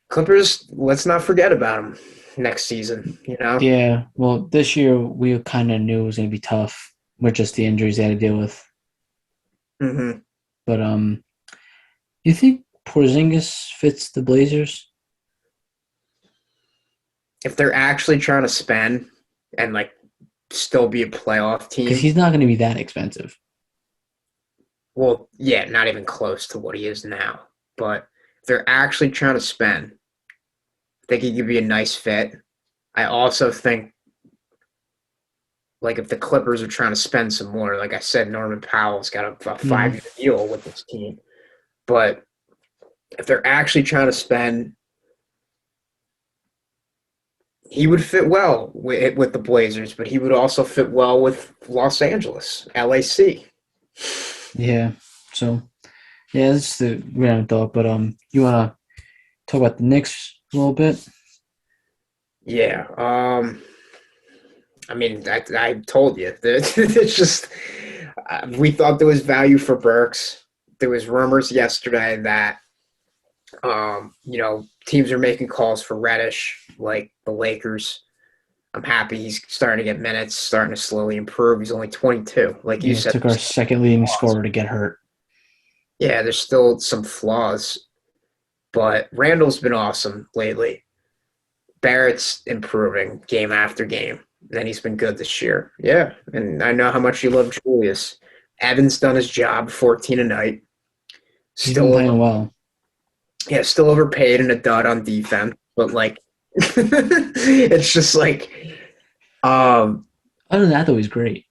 Clippers, let's not forget about them next season, Yeah. Well, this year we kind of knew it was going to be tough with just the injuries they had to deal with. Mm-hmm. But you think Porzingis fits the Blazers? If they're actually trying to spend and still be a playoff Because team, he's not going to be that expensive. well, yeah, not even close to what he is now. But if they're actually trying to spend, I think he could be a nice fit. I also think, if the Clippers are trying to spend some more, like I said, Norman Powell's got a 5-year deal with this team. But if they're actually trying to spend, he would fit well with the Blazers, but he would also fit well with Los Angeles, LAC. Yeah. So, yeah, that's the random thought. But you want to talk about the Knicks a little bit? Yeah. I mean, I told you. It's just we thought there was value for Burks. There was rumors yesterday that teams are making calls for Reddish, like the Lakers. I'm happy he's starting to get minutes, starting to slowly improve. He's only 22. Like you Yeah, it said, took our second leading scorer to get hurt. yeah, there's still some flaws, but Randall's been awesome lately. Barrett's improving game after game. And he's been good this year. Yeah, and I know how much you love Julius. Evans done his job, 14 a night. He's been Still playing well. Yeah, still overpaid and a dud on defense, but it's just um, Other than that, though, he's great.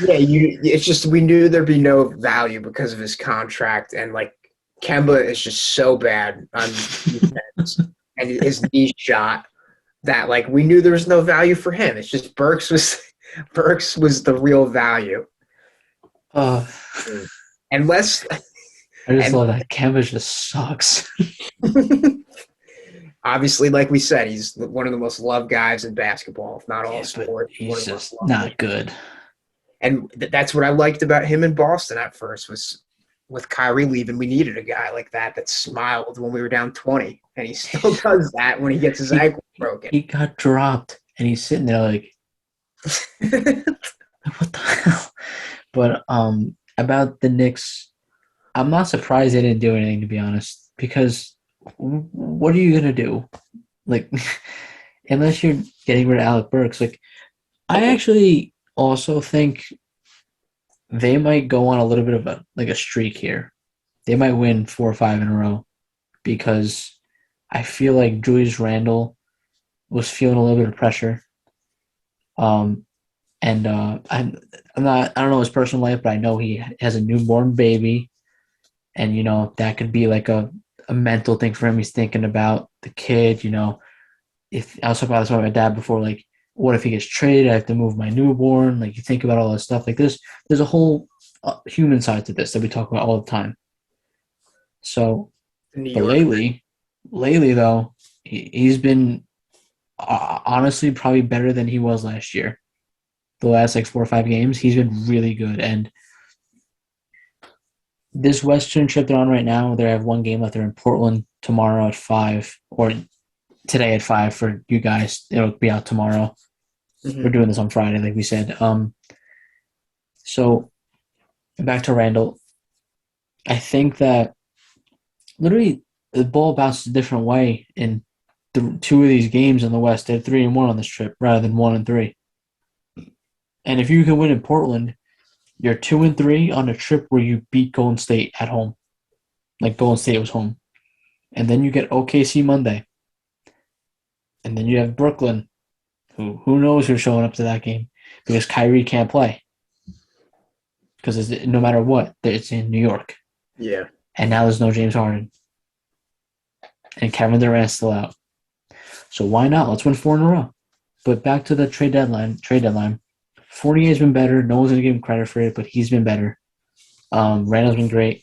yeah, it's just we knew there'd be no value because of his contract, and Kemba is just so bad on defense and his knee shot that we knew there was no value for him. It's just Burks was the real value, uh, unless I just and love that. Kemba just sucks. obviously, like we said, he's one of the most loved guys in basketball, if not all Yeah, but sports. One he's of the most just loved. not good. And that's what I liked about him in Boston at first was with Kyrie leaving, we needed a guy like that smiled when we were down 20. And he still does that when he gets his ankle broken. He got dropped, and he's sitting there like, what the hell? But about the Knicks, I'm not surprised they didn't do anything, to be honest, because what are you going to do? Like, unless you're getting rid of Alec Burks. I actually also think they might go on a little bit of a streak here. They might win 4 or 5 in a row because I feel like Julius Randle was feeling a little bit of pressure. And I don't know his personal life, but I know he has a newborn baby, and that could be like a mental thing for him. He's thinking about the kid. If I was talking about this with my dad before, what if he gets traded? I have to move my newborn. You think about all this stuff. There's a whole human side to this that we talk about all the time. So, New but York. lately though, he's been honestly probably better than he was last year. The last 4 or 5 games, he's been really good. And this Western trip they're on right now, they have one game left. They're in Portland tomorrow at 5, or today at 5 for you guys. It'll be out tomorrow. Mm-hmm. We're doing this on Friday, like we said. So back to Randall. I think that literally the ball bounces a different way in two of these games in the West. They're 3-1 on this trip rather than 1-3. And if you can win in Portland, you're 2-3 on a trip where you beat Golden State at home. Like Golden State was home. And then you get OKC Monday. And then you have Brooklyn, who knows who's showing up to that game because Kyrie can't play. Because no matter what, it's in New York. Yeah. And now there's no James Harden. And Kevin Durant's still out. So why not? Let's win 4 in a row. But back to the trade deadline. Fournier's been better. No one's going to give him credit for it, but he's been better. Randall's been great.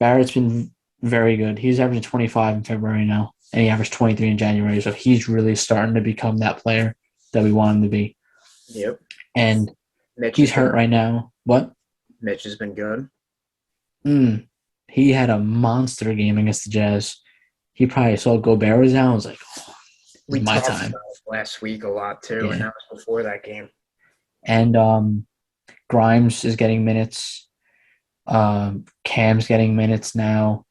Barrett's been very good. He's averaging 25 in February now, and he averaged 23 in January. So he's really starting to become that player that we want him to be. Yep. And he's hurt right now. What? Mitch has been good. He had a monster game against the Jazz. He probably saw Gobert was out. I was like, we my talked time. about it last week a lot too, and that was before that game. And Grimes is getting minutes. Cam's getting minutes now.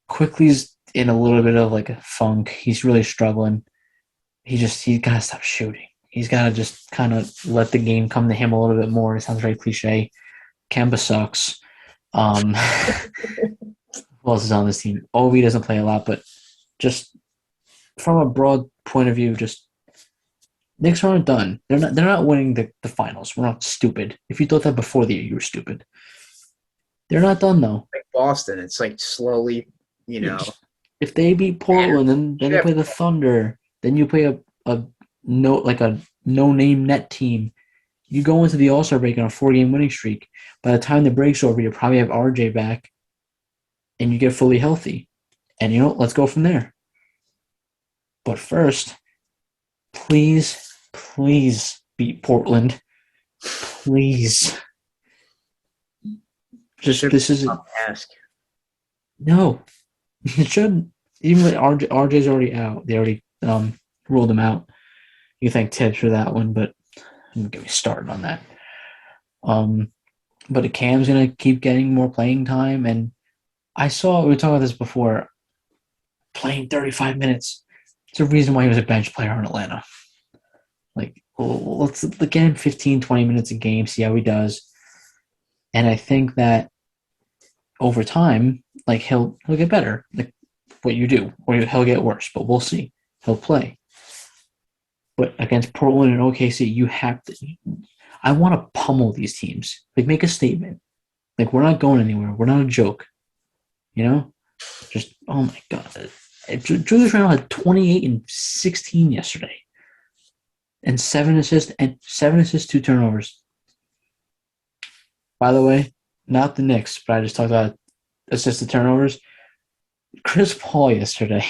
Quickly's in a little bit of like a funk. He's really struggling. He's got to stop shooting. He's got to just kind of let the game come to him a little bit more. It sounds very cliche. Kemba sucks. Who else is on this team? Ovi doesn't play a lot, but just from a broad point of view, just Knicks aren't done. They're not winning the finals. We're not stupid. If you thought that before the year, you were stupid. They're not done though. Like Boston, it's like slowly, If they beat Portland, then they play the Thunder. Then you play a no-name net team. You go into the All-Star break on a 4-game winning streak. By the time the break's over, you probably have RJ back, and you get fully healthy. And let's go from there. But first, please beat Portland. Please. This is ask. No, it shouldn't. Even with RJ's already out. They already ruled him out. You thank Tibbs for that one, but don't get me started on that. But Cam's gonna keep getting more playing time, and we were talking about this before. Playing 35 minutes. It's a reason why he was a bench player in Atlanta. Like, let's get him 15, 20 minutes a game, see how he does. And I think that over time, like he'll get better, like what you do, or he'll get worse, but we'll see. He'll play. But against Portland and OKC, you have to. I want to pummel these teams. Like, make a statement. Like, we're not going anywhere. We're not a joke. Just, oh my God. Julius Randle had 28 and 16 yesterday. And 7 assists, 2 turnovers. By the way, not the Knicks, but I just talked about assisted turnovers. Chris Paul yesterday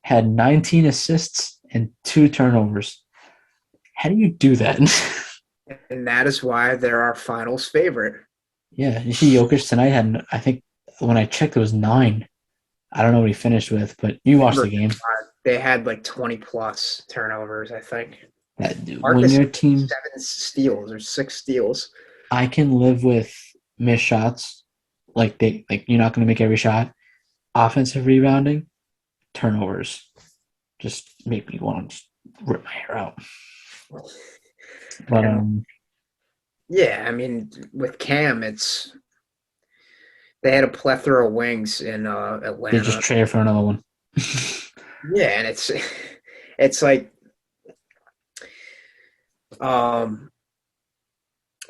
had 19 assists and 2 turnovers. How do you do that? And that is why they're our finals favorite. Yeah, you see Jokic tonight had, I think, when I checked, it was 9. I don't know what he finished with, but you watched the game. They had like 20-plus turnovers, I think. When your team 7 steals or 6 steals. I can live with missed shots, like you're not going to make every shot. Offensive rebounding, turnovers, just make me want to just rip my hair out. But yeah, I mean, with Cam, they had a plethora of wings in Atlanta. They just traded for another one. Yeah, and it's like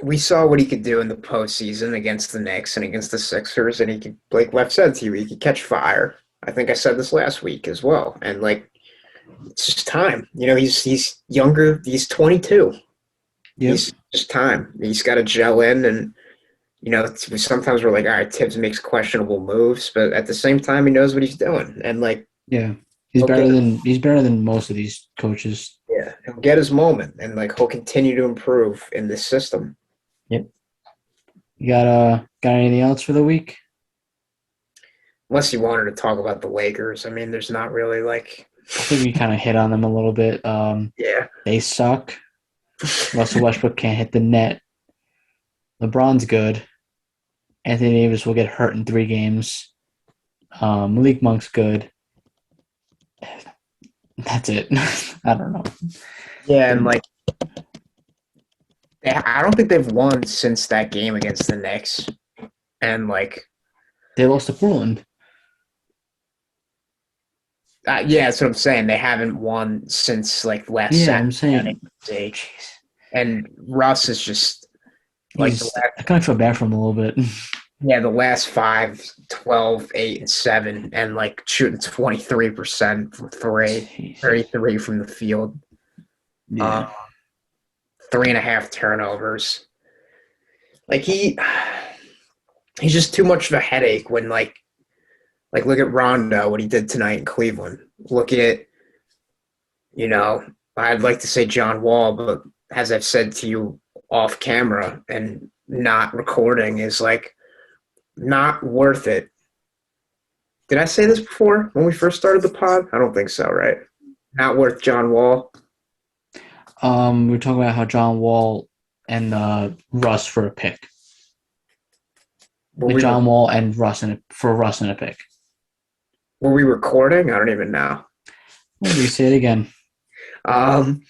we saw what he could do in the postseason against the Knicks and against the Sixers, and he could, like Lev said to you, he could catch fire. I think I said this last week as well. And like, it's just time. He's younger. He's 22. Yep. It's just time. He's got to gel in, and sometimes we're like, all right, Tibbs makes questionable moves, but at the same time, he knows what he's doing, and like, yeah, he's better than most of these coaches. Yeah, he'll get his moment, and like he'll continue to improve in this system. Yep. You got anything else for the week? Unless you wanted to talk about the Lakers, I mean, there's not really like. I think we kind of hit on them a little bit. Yeah, they suck. Russell Westbrook can't hit the net. LeBron's good. Anthony Davis will get hurt in 3 games. Malik Monk's good. That's it. I don't know. Yeah, and like I don't think they've won since that game against the Knicks, and like They lost to Portland. yeah, that's what I'm saying. They haven't won since like last Yeah, Saturday. I'm saying. Jeez. And Russ is just like I kind of feel bad for him a little bit. the last 5, 12, 8, and 7, and like shooting 23% from 3, 33 from the field. Yeah. 3.5 turnovers. Like he's just too much of a headache when like look at Rondo, what he did tonight in Cleveland. Look at, I'd like to say John Wall, but as I've said to you off camera and not recording, is like not worth it. Did I say this before when we first started the pod? I don't think so, right? Not worth John Wall. We were talking about how John Wall and Russ for a pick. John Wall and Russ in a pick. Were we recording? I don't even know. Maybe say it again.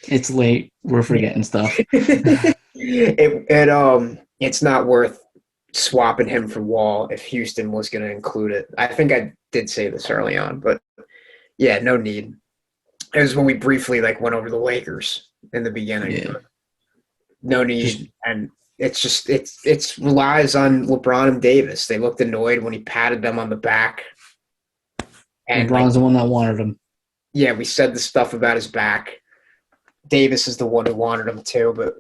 It's late. We're forgetting stuff. It's not worth swapping him for Wall if Houston was going to include it. I think I did say this early on, but yeah, no need. It was when we briefly went over the Lakers in the beginning. Yeah. No need, and it's just it relies on LeBron and Davis. They looked annoyed when he patted them on the back. And LeBron's the one that wanted him. Yeah, we said the stuff about his back. Davis is the one who wanted him too, but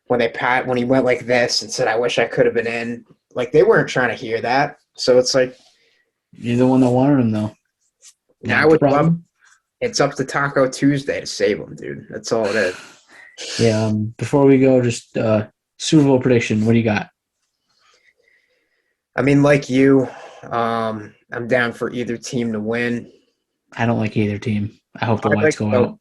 when he went like this and said, "I wish I could have been in," they weren't trying to hear that. So it's like you're the one that wanted him, though. Now it's up to Taco Tuesday to save him, dude. That's all it is. Yeah. Before we go, just Super Bowl prediction. What do you got? I mean, like you, I'm down for either team to win. I don't like either team. I hope the Whites go out.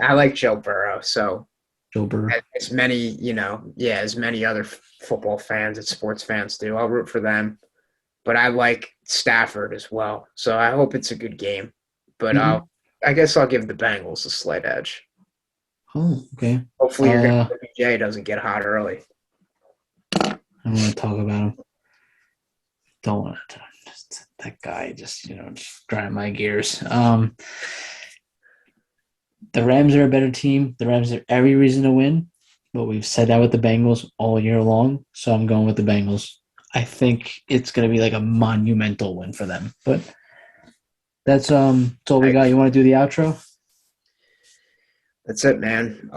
I like Joe Burrow, so Joe Burrow. As many other football fans and sports fans do. I'll root for them. But I like Stafford as well, so I hope it's a good game. But I guess I'll give the Bengals a slight edge. Oh, okay. Hopefully your guy OBJ doesn't get hot early. I don't want to talk about him. Don't want to. That guy just grind my gears. The Rams are a better team. The Rams have every reason to win, but we've said that with the Bengals all year long, so I'm going with the Bengals. I think it's going to be a monumental win for them. But that's all we got. You want to do the outro? That's it, man.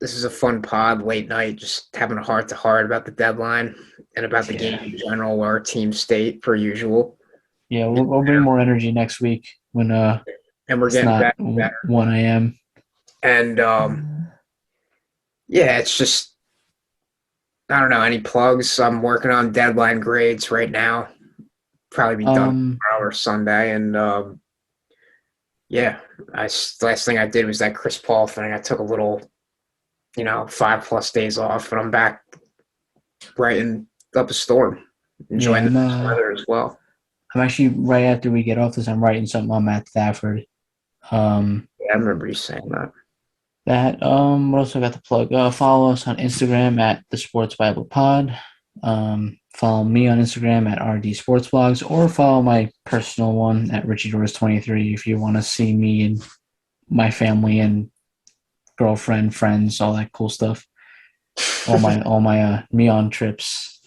This is a fun pod, late night, just having a heart-to-heart about the deadline and about the game in general, our team state, per usual. Yeah, we'll bring more energy next week when and we're getting better. 1 a.m. And, it's just, I don't know, any plugs? I'm working on deadline grades right now. Probably be done tomorrow or Sunday. And, last thing I did was that Chris Paul thing. I took a little, 5+ days off, but I'm back writing up a storm, enjoying the weather as well. I'm actually, right after we get off this, I'm writing something on Matt Stafford. I remember you saying that. What else I got to plug? Follow us on Instagram at the Sports Bible Pod. Follow me on Instagram at RD Sports Blogs, or follow my personal one at RichieDoors23 if you want to see me and my family and girlfriend, friends, all that cool stuff. All my me on trips.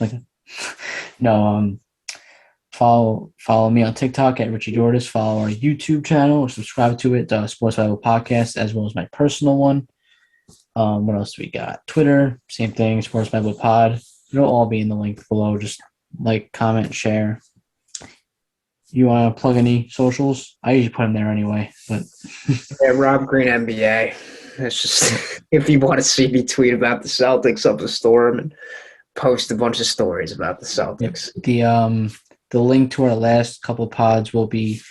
Follow me on TikTok at Richie Dordas. Follow our YouTube channel or subscribe to it, Sports Bible Podcast, as well as my personal one. What else do we got? Twitter, same thing, Sports Bible Pod. It'll all be in the link below. Just comment, share. You want to plug any socials? I usually put them there anyway. But Rob Green NBA. It's just if you want to see me tweet about the Celtics up the storm and post a bunch of stories about the Celtics. The link to our last couple of pods will be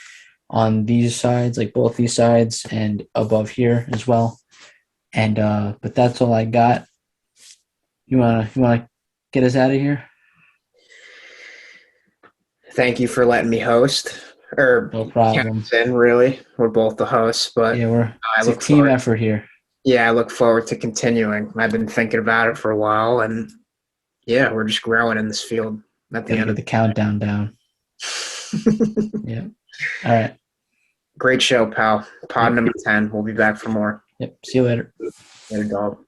on these sides, both these sides, and above here as well. And but that's all I got. You wanna get us out of here? Thank you for letting me host, or No count problem. us in. Really, we're both the hosts, but Yeah, I it's a look team forward. effort here. Yeah, I look forward to continuing. I've been thinking about it for a while, and yeah, we're just growing in this field at the Gotta end get of the countdown down. the Yeah. All right. Great show, pal. Pod Yep. number 10. We'll be back for more. Yep. See you later. Later, dog.